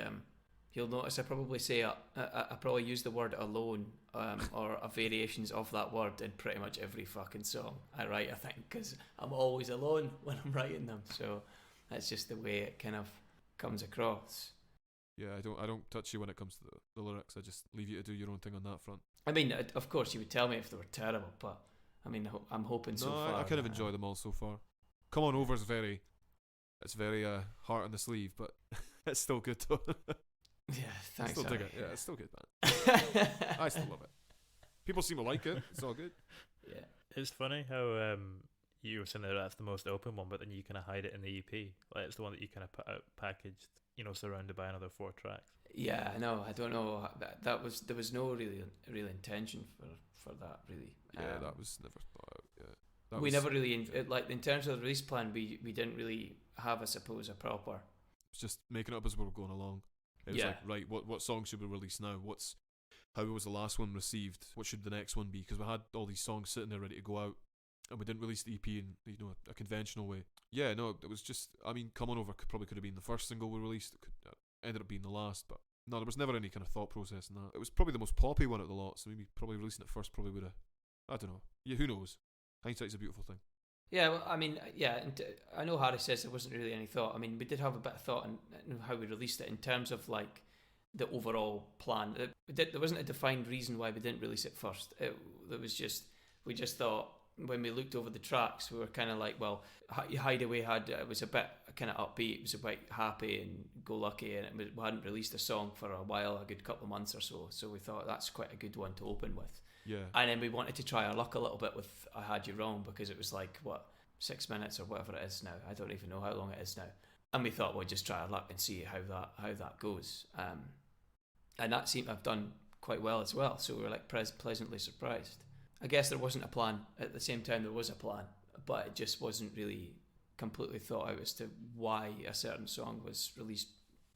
you'll notice I probably say I probably use the word alone or variations of that word in pretty much every fucking song I write, I think, because I'm always alone when I'm writing them, so that's just the way it kind of comes across. Yeah, I don't touch you when it comes to the lyrics. I just leave you to do your own thing on that front. I mean, of course you would tell me if they were terrible, but I mean, I'm hoping so far. I kind of enjoy them all so far. Come On Over is very heart on the sleeve, but it's still good though. Yeah, thanks. I still dig it. Yeah, it's still good, man. I still love it. People seem to like it. It's all good. Yeah, it's funny how you were saying that that's the most open one, but then you kind of hide it in the EP. It's the one that you kind of put out packaged, surrounded by another 4 tracks. Yeah, I know. I don't know. There was no real intention for that, really. Yeah, that was never thought out. Yeah, we never really in terms of the release plan. We didn't really have, I suppose, a proper. It's just making it up as we were going along. It was right, what song should we release now? How was the last one received? What should the next one be? Because we had all these songs sitting there ready to go out, and we didn't release the EP in a conventional way. Yeah, no, it was just, I mean, Come On Over probably could have been the first single we released. It could ended up being the last, but no, there was never any kind of thought process in that. It was probably the most poppy one of the lot, so maybe probably releasing it first probably would have, I don't know. Yeah, who knows? Hindsight's a beautiful thing. Yeah, well, I mean, yeah, and I know Harry says there wasn't really any thought. I mean, we did have a bit of thought in how we released it in terms of like the overall plan. There wasn't a defined reason why we didn't release it first. There was just, we just thought when we looked over the tracks, we were kind of like, well, Hideaway it was a bit kind of upbeat, it was a bit happy and go lucky, and we hadn't released a song for a while, a good couple of months or so we thought that's quite a good one to open with. Yeah. And then we wanted to try our luck a little bit with I Had You Wrong, because it was like, what, 6 minutes or whatever it is now. I don't even know how long it is now. And we thought we'd just try our luck and see how that goes. And that seemed to have done quite well as well. So we were like pleasantly surprised. I guess there wasn't a plan. At the same time, there was a plan, but it just wasn't really completely thought out as to why a certain song was released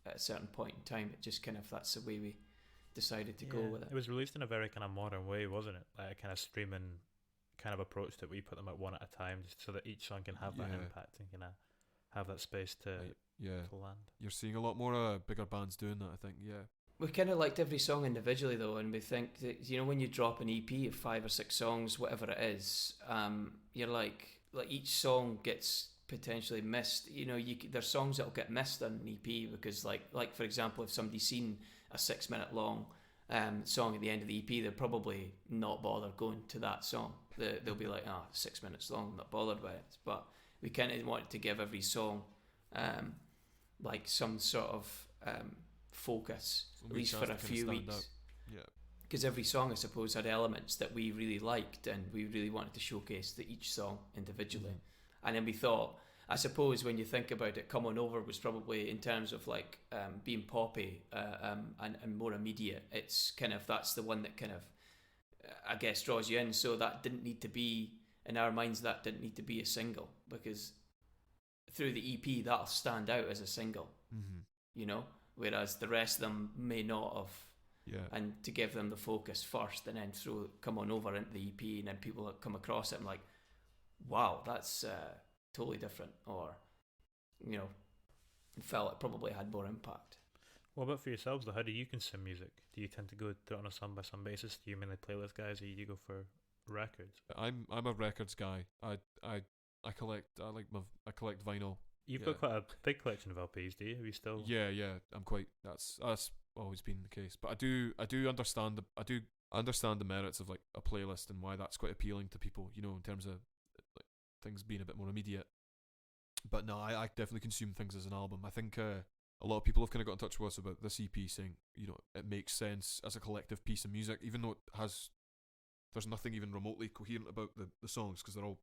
at a certain point in time. It just kind of, that's the way we decided to go with it. It was released in a very kind of modern way, wasn't it? Like a kind of streaming kind of approach that we put them at one at a time, just so that each song can have that impact and kind of have that space to land. You're seeing a lot more bigger bands doing that, I think. Yeah. We kind of liked every song individually though, and we think that, you know, when you drop an EP of 5 or 6 songs, whatever it is, you're like each song gets potentially missed. You know, there's songs that'll get missed on an EP because like for example, if somebody's seen a 6 minute long song at the end of the EP, they'll probably not bother going to that song. They'll be like, 6 minutes long, I'm not bothered by it. But we kind of wanted to give every song like some sort of focus, at least for a few weeks. Yeah. Because every song, I suppose, had elements that we really liked, and we really wanted to showcase each song individually. Mm-hmm. And then we thought, I suppose when you think about it, Come On Over was probably, in terms of like being poppy and more immediate, it's kind of, that's the one that kind of, I guess, draws you in. So that didn't need to be, in our minds, that didn't need to be a single, because through the EP, that'll stand out as a single, you know, whereas the rest of them may not have. Yeah. And to give them the focus first and then throw Come On Over into the EP, and then people come across it and like, wow, that's totally different, or, you know, felt it probably had more impact. What about for yourselves though? How do you consume music? Do you tend to go through it on a song by song basis? Do you mainly playlist guys, or do you go for records? I'm a records guy. I collect vinyl. You've got quite a big collection of LPs, do you? Have you still? Yeah. I'm quite. That's always been the case. But I do understand the merits of like a playlist and why that's quite appealing to people. You know, in terms of like things being a bit more immediate. But no, I definitely consume things as an album. I think a lot of people have kind of got in touch with us about this EP, saying, you know, it makes sense as a collective piece of music, even though there's nothing even remotely coherent about the songs, because they're all,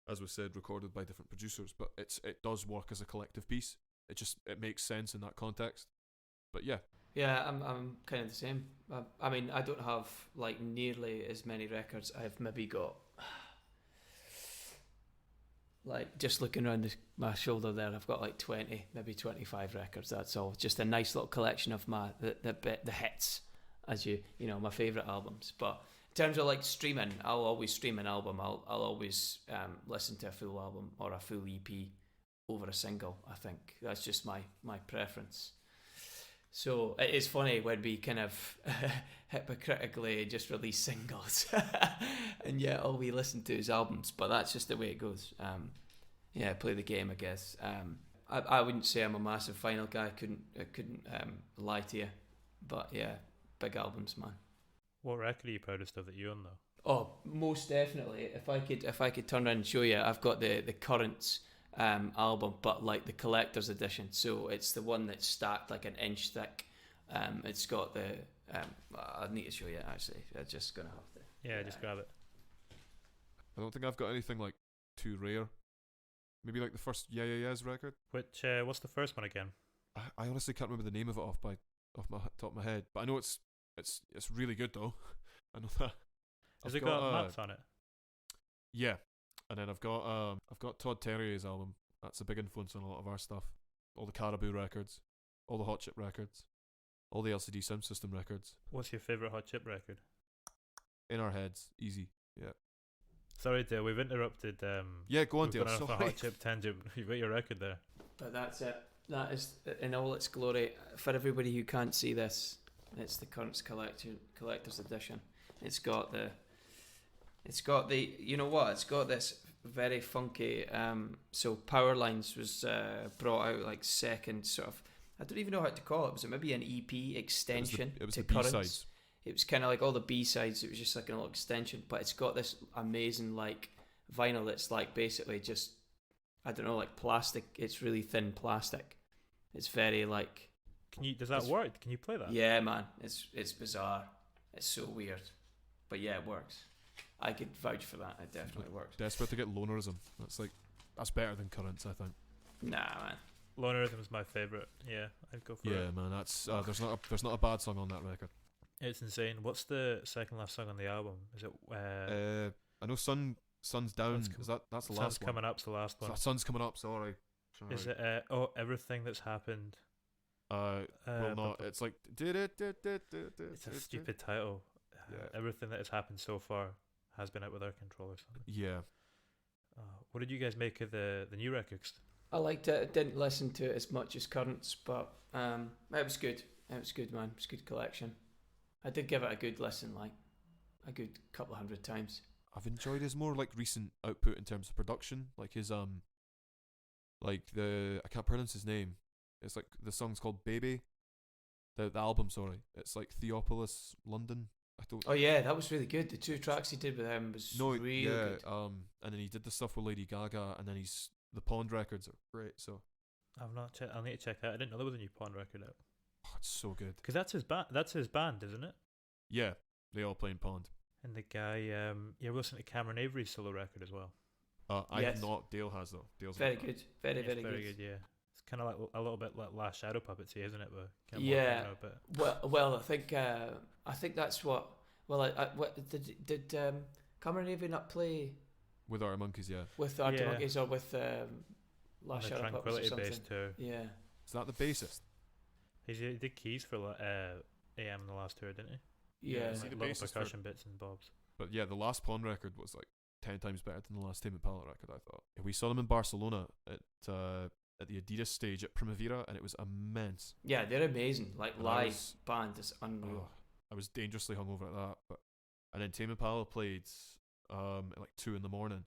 as we said, recorded by different producers. But it does work as a collective piece. It makes sense in that context. But yeah. Yeah, I'm kind of the same. I mean, I don't have like nearly as many records. I've maybe got, like, just looking around my shoulder there, I've got like 20, maybe 25 records. That's all. Just a nice little collection of the hits, as you know, my favourite albums. But in terms of like streaming, I'll always stream an album. I'll always listen to a full album or a full EP over a single. I think that's just my preference. So it is funny when we kind of hypocritically just release singles and yet all we listen to is albums, but that's just the way it goes. Yeah, play the game, I guess. I wouldn't say I'm a massive vinyl guy. I couldn't lie to you, but yeah, big albums, man. What record are you proudest of that you own though? Oh, most definitely. If I could turn around and show you, I've got the current album, but like the collector's edition, so it's the one that's stacked like an inch thick. It's got the I need to show you actually. I'm just gonna have to just grab it. I don't think I've got anything like too rare. Maybe like the first Yeah Yeahs record. Which what's the first one again? I honestly can't remember the name of it off my top of my head, but I know it's really good though. I know that. Has it got maps on it? Yeah. And then I've got Todd Terry's album. That's a big influence on a lot of our stuff. All the Caribou records, all the Hot Chip records, all the LCD Sound System records. What's your favourite Hot Chip record? In Our Heads, easy. Yeah. Sorry, Dale, we've interrupted. Yeah, go on, Dale. Dale. We've gone off a hot chip tangent. You've got your record there. But that's it. That is in all its glory. For everybody who can't see this, it's the Currents collector's edition. It's got the. You know what? It's got this very funky. So Power Lines was brought out like second sort of. I don't even know how to call it. Was it maybe an EP extension it was to the Currents? B-sides. It was kind of like all the B-sides. It was just like a little extension, but it's got this amazing like vinyl that's like basically just, I don't know, like plastic. It's really thin plastic. It's very like. Does that work? Can you play that? Yeah, man. It's bizarre. It's so weird, but yeah, it works. I could vouch for that. It definitely works. Desperate to get Lonerism. That's better than Currents, I think. Nah, man. Lonerism is my favourite. Yeah, I'd go for it. Yeah, man. That's there's not a bad song on that record. It's insane. What's the second last song on the album? Is it? I know Sun's Down. That's the last Sun's one? Coming Up's the last one. Sun's Coming Up. Sorry. Is it? Everything that's happened. Well, no. It's like. It's a stupid title. Yeah. Everything that has happened so far has been out with our control or something. Yeah. What did you guys make of the new records? I liked it. I didn't listen to it as much as Currents, but it was good. It was good, man. It was a good collection. I did give it a good listen, like a good couple of 100 times. I've enjoyed his more like recent output in terms of production, like his like I can't pronounce his name. It's like the song's called Baby. The album, sorry, it's like Theopolis London. Oh yeah, that was really good. The 2 tracks he did with him was really good. And then he did the stuff with Lady Gaga, and then the Pond records are great. So I've not checked. I'll need to check that. I didn't know there was a new Pond record out. Oh, it's so good. Because that's his band. That's his band, isn't it? Yeah, they all play in Pond. And the guy, we're listening to Cameron Avery's solo record as well. I have not. Dale has though. Dale's very good. Very good. Yeah. It's kind of like a little bit like Last Shadow Puppetsy, isn't it? But yeah. Well, I think that's what. Well, what did Cameron Avery not play with Arctic Monkeys? Yeah. With Arctic Monkeys or with Last Shadow Puppets or something? Bass too. Yeah. Is that the bassist? He did keys for AM in the last tour, didn't he? Yeah. Little percussion bits and bobs. But yeah, the last Pond record was like 10 times better than the last Tame Impala record, I thought. We saw them in Barcelona at the Adidas stage at Primavera, and it was immense. Yeah, they're amazing. Like live band is unreal. I was dangerously hungover at that, and then Tame Impala played at like 2 a.m.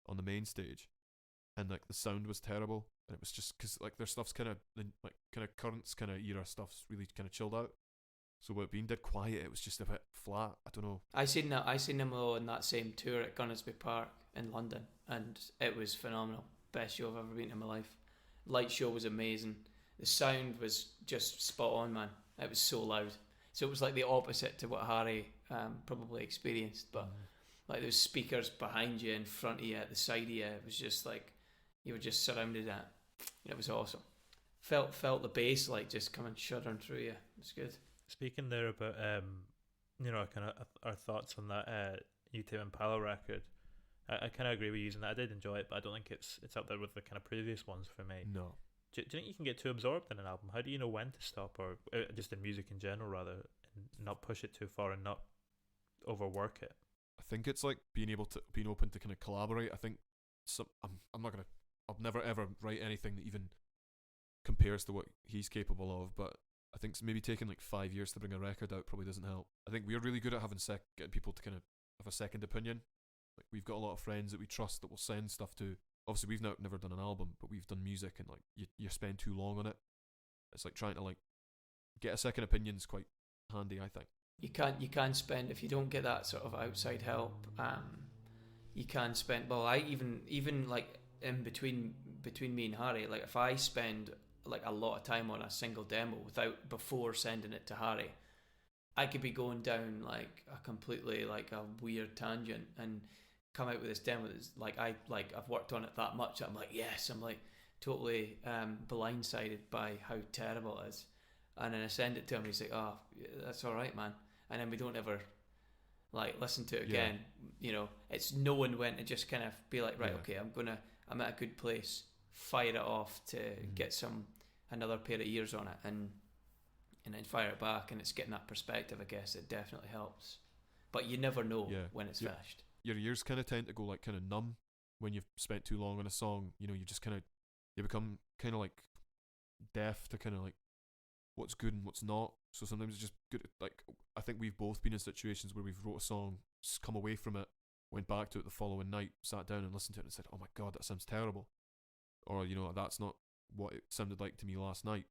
on the main stage, and like the sound was terrible, and it was just because like their stuff's kind of Currents kind of era stuff's really kind of chilled out. So what being dead quiet, it was just a bit flat. I don't know. I seen them all on that same tour at Gunnersby Park in London, and it was phenomenal. Best show I've ever been to in my life. Light show was amazing. The sound was just spot on, man. It was so loud. So it was like the opposite to what Harry probably experienced. But like those speakers behind you, in front of you, at the side of you, it was just like you were just surrounded at. It was awesome. Felt the bass like just coming shuddering through you. It was good. Speaking there about kind of our thoughts on that new Tame Impala record, I kind of agree with you using that. I did enjoy it, but I don't think it's up there with the kind of previous ones for me. No. Do you think you can get too absorbed in an album? How do you know when to stop, or just in music in general, rather, and not push it too far and not overwork it? I think it's like being open to kind of collaborate. I think I'll never ever write anything that even compares to what he's capable of, but I think maybe taking like 5 years to bring a record out probably doesn't help. I think we're really good at getting people to kind of have a second opinion. Like we've got a lot of friends that we trust that will send stuff to. Obviously, we've never done an album, but we've done music, and like you spend too long on it. It's like trying to like get a second opinion is quite handy, I think. You can't spend if you don't get that sort of outside help. You can spend. Well, I even like in between me and Harry, like if I spend like a lot of time on a single demo before sending it to Harry, I could be going down like a completely like a weird tangent and come out with this demo that's like I've worked on it that much. I'm like, yes, I'm like totally blindsided by how terrible it is, and then I send it to him. He's like, oh, yeah, that's all right, man. And then we don't ever like listen to it again. It's knowing when to just kind of be like, right, okay, I'm at a good place, fire it off to get another pair of ears on it, and then fire it back, and it's getting that perspective. I guess it definitely helps, but you never know when it's finished. your ears kind of tend to go like kind of numb when you've spent too long on a song. You know, you just kind of, you become kind of like deaf to kind of like what's good and what's not. So sometimes it's just good. Like, I think we've both been in situations where we've wrote a song, come away from it, went back to it the following night, sat down and listened to it and said, oh my God, that sounds terrible. Or, you know, that's not what it sounded like to me last night.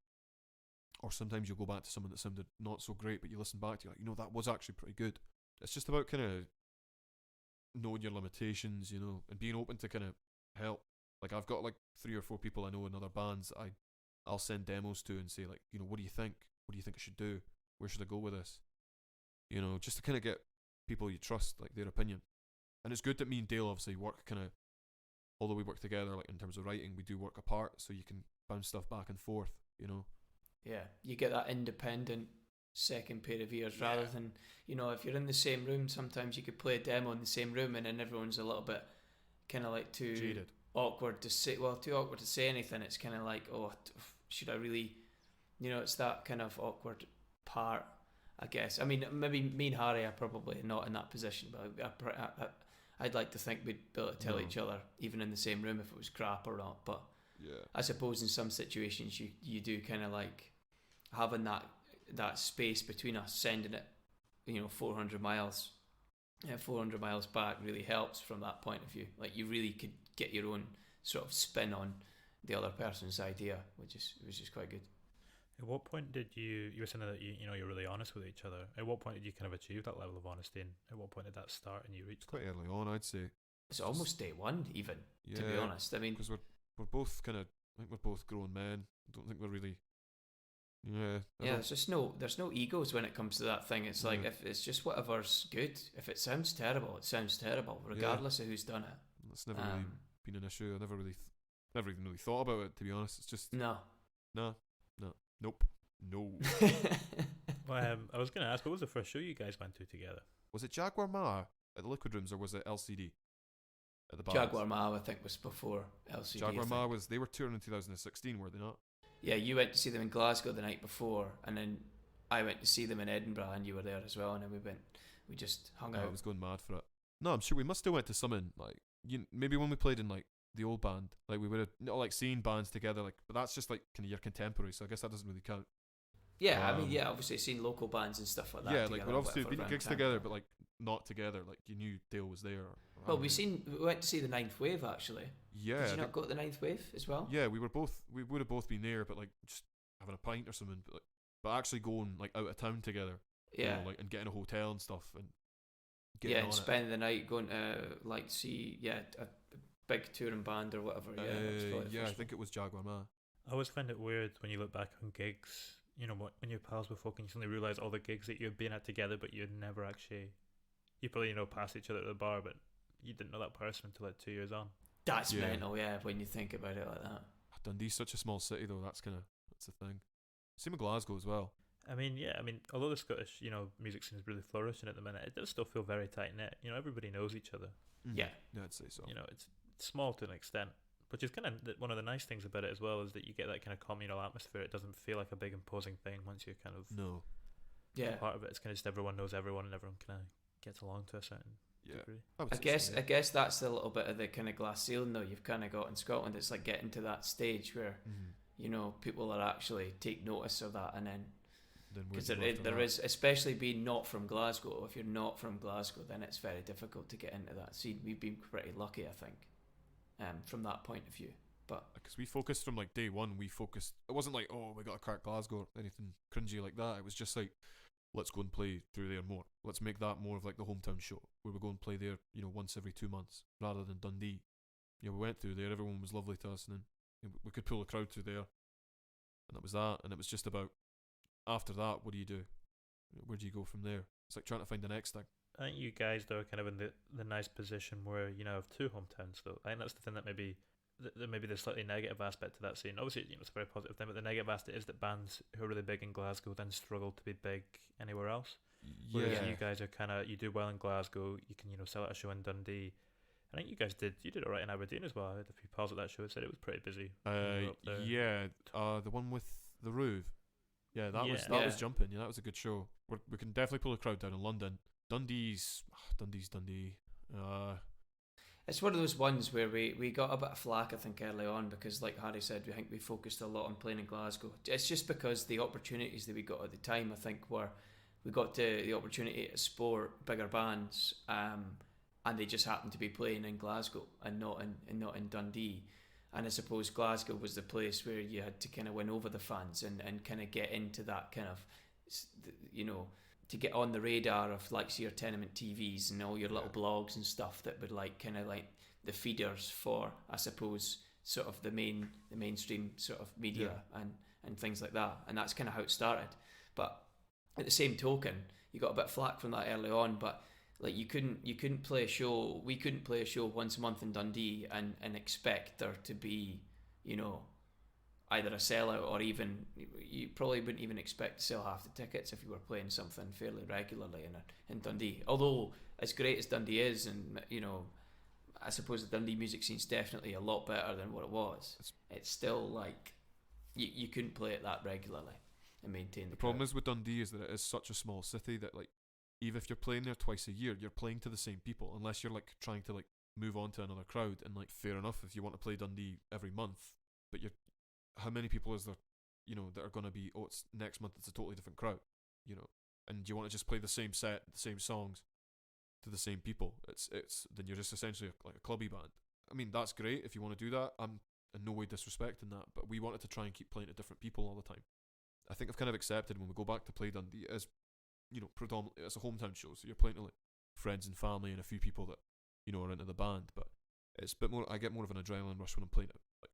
Or sometimes you'll go back to someone that sounded not so great, but you listen back to it, like, you know, that was actually pretty good. It's just about kind of knowing your limitations, you know, and being open to kind of help. Like, I've got like 3 or 4 people I know in other bands that I'll send demos to and say, like, you know, what do you think? What do you think I should do? Where should I go with this? You know, just to kind of get people you trust, like, their opinion. And it's good that me and Dale obviously work kind of, although we work together, like in terms of writing, we do work apart, so you can bounce stuff back and forth, you know. Yeah, you get that independent second pair of ears rather than, you know, if you're in the same room, sometimes you could play a demo in the same room and then everyone's a little bit kind of like too jaded, awkward to say, well, too awkward to say anything. It's kind of like, oh, should I really, you know, it's that kind of awkward part, I guess. I mean, maybe me and Harry are probably not in that position, but I'd like to think we'd be able to tell each other, even in the same room, if it was crap or not. But yeah, I suppose in some situations you do kind of like having that space between us, sending it, you know, 400 miles back really helps from that point of view. Like, you really could get your own sort of spin on the other person's idea, which is quite good. At what point did you were saying that you know, you're really honest with each other. At what point did you kind of achieve that level of honesty, and at what point did that start and you reached quite early on, I'd say. It's almost day one, even, to be honest. I mean, because we're both kind of, I think we're both grown men. I don't think we're really. There's no egos when it comes to that thing. It's like, if it's just whatever's good. If it sounds terrible, it sounds terrible, regardless of who's done it. That's never really been an issue. I never even really thought about it, to be honest. It's just nope. Well, I was going to ask, what was the first show you guys went to together? Was it Jaguar Ma at the Liquid Rooms, or was it LCD at the bar? Jaguar Ma, I think, was before LCD. Jaguar Ma they were touring in 2016, were they not? Yeah, you went to see them in Glasgow the night before, and then I went to see them in Edinburgh, and you were there as well, and then we just hung out. I was going mad for it. No, I'm sure we must have went to something, like, maybe when we played in like the old band, like we would have, like, seen bands together, like, but that's just like kind of your contemporary, so I guess that doesn't really count. Yeah, I mean, obviously seen local bands and stuff like that. Yeah, like, we've obviously been at gigs together, but like not together. Like, you knew Dale was there. Well, we went to see the Ninth Wave, actually. Yeah. Did you not go to the Ninth Wave as well? Yeah, we would have both been there, but like just having a pint or something. But actually going like out of town together. Yeah. You know, like, and getting a hotel and stuff, and and spending the night going to like see a big touring band or whatever. I think it was Jaguar Ma. I always find it weird when you look back on gigs. You know, when you're pals with folk and you suddenly realise all the gigs that you've been at together, but you'd never actually, you probably, you know, passed each other at the bar, but you didn't know that person until like 2 years on. That's mental, when you think about it like that. Dundee's such a small city, though. That's the thing. Same with Glasgow as well. I mean, although the Scottish, you know, music scene is really flourishing at the minute, it does still feel very tight knit. You know, everybody knows each other. Yeah, I'd say so. You know, it's small to an extent. Which is kind of one of the nice things about it as well, is that you get that kind of communal atmosphere. It doesn't feel like a big imposing thing once you're kind of part of it. It's kind of just everyone knows everyone and everyone kind of gets along to a certain degree. I guess that's a little bit of the kind of glass ceiling though you've kind of got in Scotland. It's like getting to that stage where you know, people are actually take notice of that, and then because there is, especially being not from Glasgow. If you're not from Glasgow, then it's very difficult to get into that scene. We've been pretty lucky, I think. From that point of view, but because we focused from like day one, it wasn't like, oh, we got to crack Glasgow or anything cringy like that. It was just like, let's go and play through there more. Let's make that more of like the hometown show where we go and play there, you know, once every 2 months rather than Dundee. Yeah, we went through there. Everyone was lovely to us, and then we could pull a crowd through there, and that was that. And it was just about, after that, what do you do? Where do you go from there? It's like trying to find the next thing. I think you guys, though, are kind of in the nice position where, you know, have 2 hometowns, though. I think that's the thing that maybe the slightly negative aspect to that scene. Obviously, you know, it's a very positive thing, but the negative aspect is that bands who are really big in Glasgow then struggle to be big anywhere else. Whereas you guys are kind of, you do well in Glasgow, you can, you know, sell out a show in Dundee. I think you guys did all right in Aberdeen as well. I had a few pals at that show who said it was pretty busy. The one with the Roof. Yeah, that was jumping. Yeah, that was a good show. We can definitely pull a crowd down in London. Dundee's Dundee. It's one of those ones where we got a bit of flack, I think, early on because, like Harry said, I think we focused a lot on playing in Glasgow. It's just because the opportunities that we got at the time, I think, were we got the opportunity to support bigger bands, and they just happened to be playing in Glasgow and not in Dundee. And I suppose Glasgow was the place where you had to kind of win over the fans and kind of get into that kind of, to get on the radar of like your tenement TVs and all your little blogs and stuff that would like kind of like the feeders for, I suppose, sort of the mainstream sort of media and things like that. And that's kind of how it started. But at the same token, you got a bit of flack from that early on, but like you couldn't play a show. We couldn't play a show once a month in Dundee and expect there to be, either a sellout or even you probably wouldn't even expect to sell half the tickets if you were playing something fairly regularly in Dundee. Although as great as Dundee is, and I suppose the Dundee music scene's definitely a lot better than what it was. It's still like you couldn't play it that regularly and maintain the problem is with Dundee is that it is such a small city that like even if you're playing there twice a year, you're playing to the same people unless you're like trying to like move on to another crowd. And like fair enough if you want to play Dundee every month, but how many people is there, that are going to be, it's next month it's a totally different crowd, and you want to just play the same set, the same songs to the same people. It's then you're just essentially like a clubby band. I mean, that's great if you want to do that. I'm in no way disrespecting that, but we wanted to try and keep playing to different people all the time. I think I've kind of accepted when we go back to play Dundee as, predominantly as a hometown show, so you're playing to like friends and family and a few people that, are into the band, but it's a bit more, I get more of an adrenaline rush when I'm playing it. Like,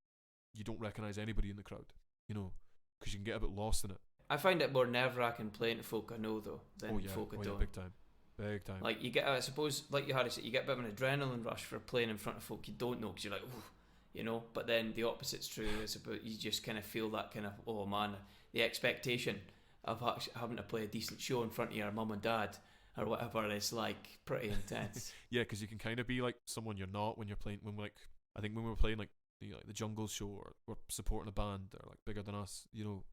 you don't recognise anybody in the crowd, because you can get a bit lost in it. I find it more nerve-wracking playing to folk I know though than folk I don't. Big time. Like you get, I suppose, like you had said, you get a bit of an adrenaline rush for playing in front of folk you don't know because you're like, ooh, But then the opposite's true. It's about you just kind of feel that kind of, oh man, the expectation of having to play a decent show in front of your mum and dad or whatever is like pretty intense. Yeah, because you can kind of be like someone you're not when you're playing. I think when we were playing like the Jungle Show or we're supporting a band that are like bigger than us, you're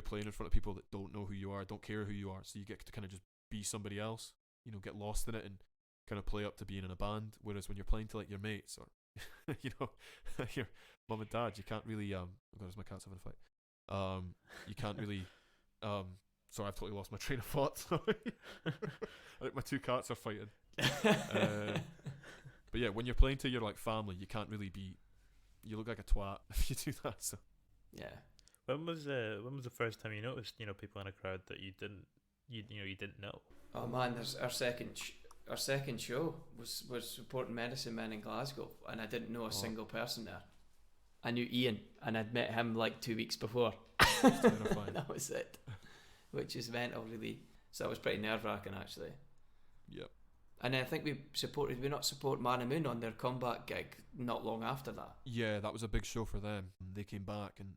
playing in front of people that don't know who you are, don't care who you are, so you get to kind of just be somebody else, get lost in it and kind of play up to being in a band. Whereas when you're playing to like your mates or your mum and dad, you can't really oh god, my cat's having a fight. You can't really sorry, I've totally lost my train of thought. Sorry. I think my two cats are fighting. But yeah, when you're playing to your like family, you can't really be. You look like a twat if you do that. So yeah. When was the first time you noticed people in a crowd that you didn't know? Oh man, there's our second show was supporting Medicine Men in Glasgow, and I didn't know a single person there. I knew Ian, and I'd met him like 2 weeks before. That was it, which is mental, really. So that was pretty nerve-wracking, actually. Yep. And I think did we not support Man and Moon on their comeback gig not long after that? Yeah, that was a big show for them. They came back, and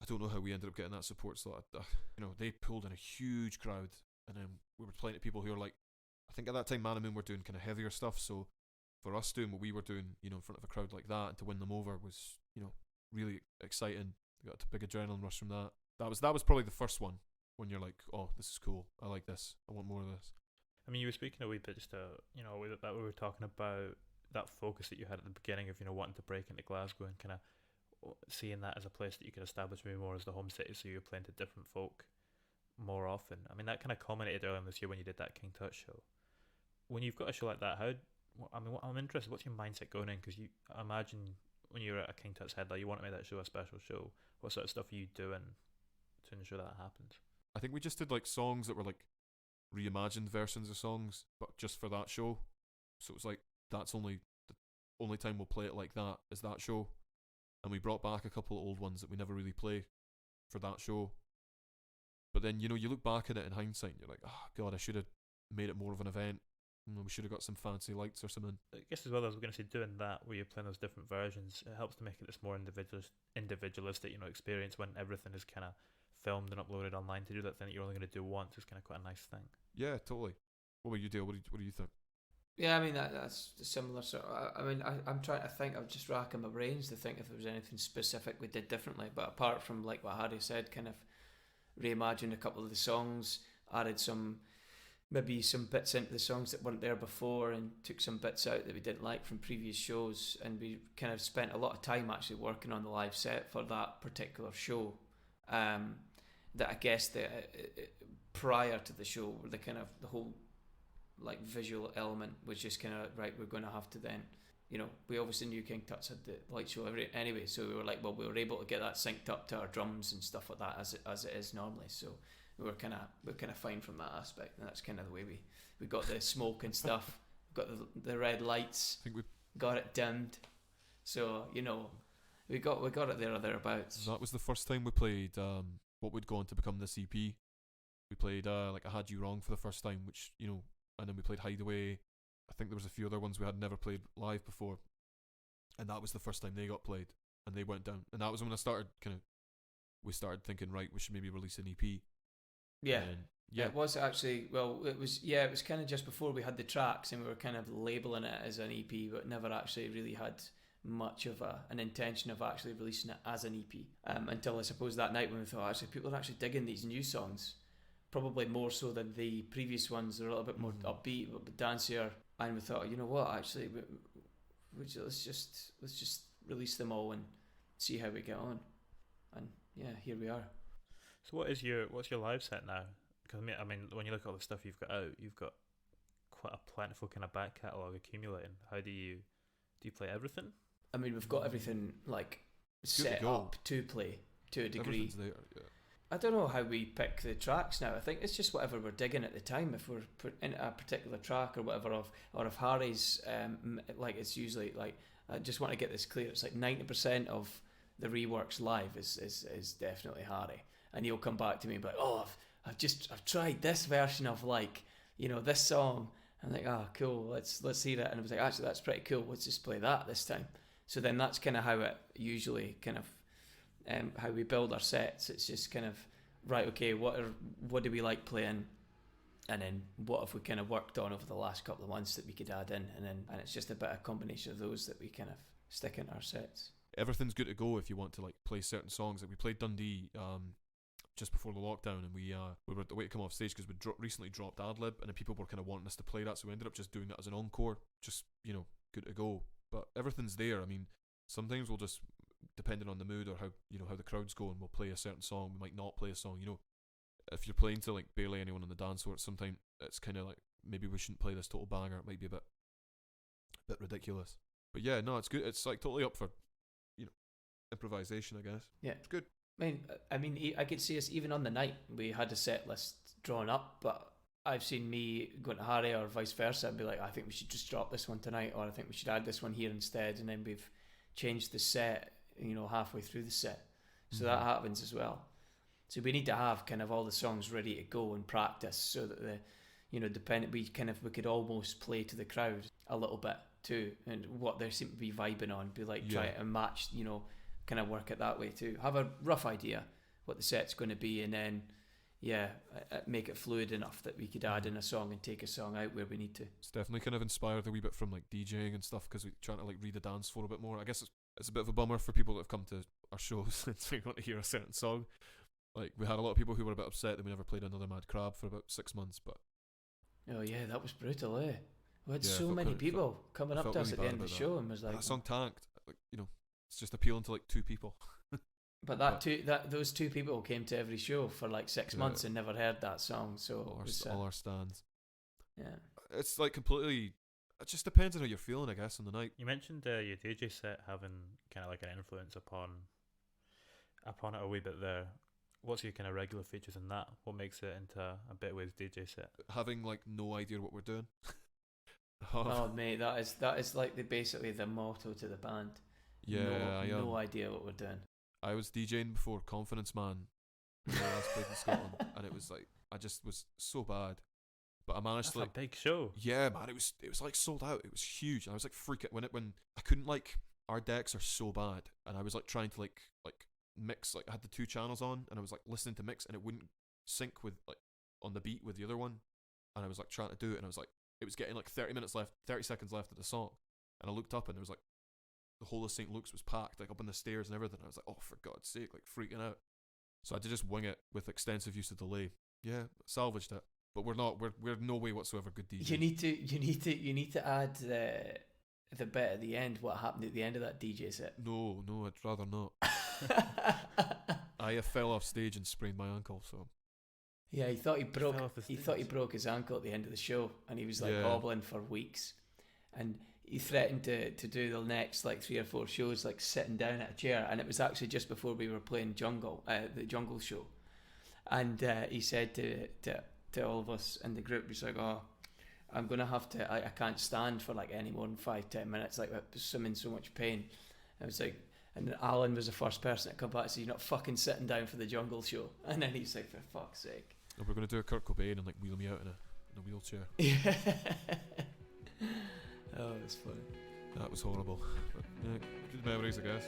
I don't know how we ended up getting that support slot. They pulled in a huge crowd, and then we were playing to people who were like, I think at that time Man and Moon were doing kind of heavier stuff, so for us doing what we were doing, in front of a crowd like that and to win them over was, really exciting. We got a big adrenaline rush from that. That was probably the first one when you're like, oh, this is cool. I like this. I want more of this. I mean, you were speaking a wee bit just that we were talking about that focus that you had at the beginning of wanting to break into Glasgow and kind of seeing that as a place that you could establish maybe more as the home city, so you're playing to different folk more often. I mean, that kind of culminated earlier this year when you did that King Tut show. When you've got a show like that, I'm interested. What's your mindset going in? Because I imagine when you're at a King Tut's headline, you want to make that show a special show. What sort of stuff are you doing to ensure that happens? I think we just did like songs that were like reimagined versions of songs, but just for that show. So it was like that's the only time we'll play it like that is that show. And we brought back a couple of old ones that we never really play for that show. But then you look back at it in hindsight and you're like, oh god, I should have made it more of an event. We should have got some fancy lights or something. I guess as well, I was going to say, doing that where you're playing those different versions, it helps to make it this more individualistic, experience when everything is kind of filmed and uploaded online. To do that thing that you're only going to do once is kind of quite a nice thing. Yeah, totally. What about you, Dale? What do you think? Yeah, I mean that's similar. So I'm trying to think. I'm just racking my brains to think if there was anything specific we did differently. But apart from like what Harry said, kind of reimagined a couple of the songs, added some maybe some bits into the songs that weren't there before, and took some bits out that we didn't like from previous shows, and we kind of spent a lot of time actually working on the live set for that particular show. That I guess prior to the show, the kind of the whole like visual element was just kind of right. We're going to have to then, we obviously knew King Tut's had the light show anyway, so we were like, well, we were able to get that synced up to our drums and stuff like that as it is normally. So we were kind of fine from that aspect, and that's kind of the way we got the smoke and stuff, got the red lights, I think we got it dimmed, so we got it there or thereabouts. That was the first time we played what would go on to become this EP. We played like I Had You Wrong for the first time, which and then we played Hideaway. I think there was a few other ones we had never played live before, and that was the first time they got played, and they went down. And that was when we started thinking, right, we should maybe release an EP. Yeah. Yeah. It was actually, it was kind of just before we had the tracks, and we were kind of labeling it as an EP, but never actually really had much of an intention of actually releasing it as an EP, until I suppose that night when we thought, actually, people are actually digging these new songs, probably more so than the previous ones. They're a little bit more upbeat, a little bit dancier, and we thought, you know what, actually, let's just release them all and see how we get on, and yeah, here we are. So what's your live set now? Because I mean, when you look at all the stuff you've got out, you've got quite a plentiful kind of back catalogue accumulating. How do you play everything? I mean, we've got everything like set up to play to a degree. There, yeah. I don't know how we pick the tracks now. I think it's just whatever we're digging at the time. If we're put into a particular track or whatever, or if Harry's like, it's usually like, I just want to get this clear. It's like 90% of the reworks live is definitely Harry, and he'll come back to me and be like, oh, I've tried this version of like this song. I'm like, oh, cool, let's hear it. And I was like, actually, that's pretty cool. Let's just play that this time. So then that's kind of how it usually kind of how we build our sets. It's just kind of right, okay, what do we like playing, and then what have we kind of worked on over the last couple of months that we could add in, and it's just a bit of combination of those that we kind of stick in our sets. Everything's good to go if you want to like play certain songs. Like we played Dundee just before the lockdown, and we were at the way to come off stage because we recently dropped ad-lib, and then people were kind of wanting us to play that, so we ended up just doing that as an encore, just good to go. But everything's there. I mean, sometimes we'll just, depending on the mood or how the crowd's going, we'll play a certain song. We might not play a song. If you're playing to like barely anyone on the dance floor, sometimes it's kind of like, maybe we shouldn't play this total banger. It might be a bit ridiculous. But yeah, no, it's good. It's like totally up for improvisation, I guess. Yeah, it's good. I mean, I could see us even on the night we had a set list drawn up, but I've seen me going to Harry or vice versa and be like, I think we should just drop this one tonight, or I think we should add this one here instead, and then we've changed the set, halfway through the set. So that happens as well. So we need to have kind of all the songs ready to go and practice, so that we could almost play to the crowd a little bit too, and what they seem to be vibing on, be like, try to match, kind of work it that way too. Have a rough idea what the set's going to be, and then make it fluid enough that we could add in a song and take a song out where we need to. It's definitely kind of inspired a wee bit from like DJing and stuff, because we're trying to like read the dance floor a bit more. I guess it's a bit of a bummer for people that have come to our shows and so want to hear a certain song. Like, we had a lot of people who were a bit upset that we never played Another Mad Crab for about 6 months, but oh yeah, that was brutal, eh? We had so many people coming up to us at the end of the show and was like, that song tanked. Like, it's just appealing to like 2 people. But those 2 people came to every show for like 6 months and never heard that song. So all our stands. Yeah, it's like completely. It just depends on how you're feeling, I guess, on the night. You mentioned your DJ set having kind of like an influence upon it a wee bit there. What's your kind of regular features in that? What makes it into a Bitwaves DJ set? Having like no idea what we're doing. Oh mate, that is like basically the motto to the band. Yeah, no idea what we're doing. I was DJing before Confidence Man when I last played in Scotland, and it was like, I just was so bad, but I managed to like, a big show. Yeah, man, it was like sold out. It was huge, and I was like freaking when I couldn't, like, our decks are so bad, and I was like trying to like mix, like I had the 2 channels on, and I was like listening to mix, and it wouldn't sync with like on the beat with the other one, and I was like trying to do it, and I was like, it was getting like 30 seconds left of the song, and I looked up and there was like, the whole of St. Luke's was packed, like up on the stairs and everything. I was like, oh, for God's sake, like freaking out. So I had to just wing it with extensive use of delay. Yeah, salvaged it. but we're not. We're no way whatsoever good DJs. You need to add the bit at the end. What happened at the end of that DJ set? No, I'd rather not. I fell off stage and sprained my ankle. So yeah, he thought he broke his ankle at the end of the show, and he was like hobbling for weeks, and he threatened to do the next like 3 or 4 shows like sitting down at a chair, and it was actually just before we were playing the Jungle show, and he said to all of us in the group, he's like, "Oh, I'm gonna have to. I can't stand for like any more than 5-10 minutes. Like I'm in so much pain." I was like, and Alan was the first person to come back and say, "You're not fucking sitting down for the Jungle show." And then he's like, "For fuck's sake." Oh, we're gonna do a Kurt Cobain and like wheel me out in a wheelchair. Yeah. Oh, it's funny. That was horrible. But, yeah, good memories, I guess.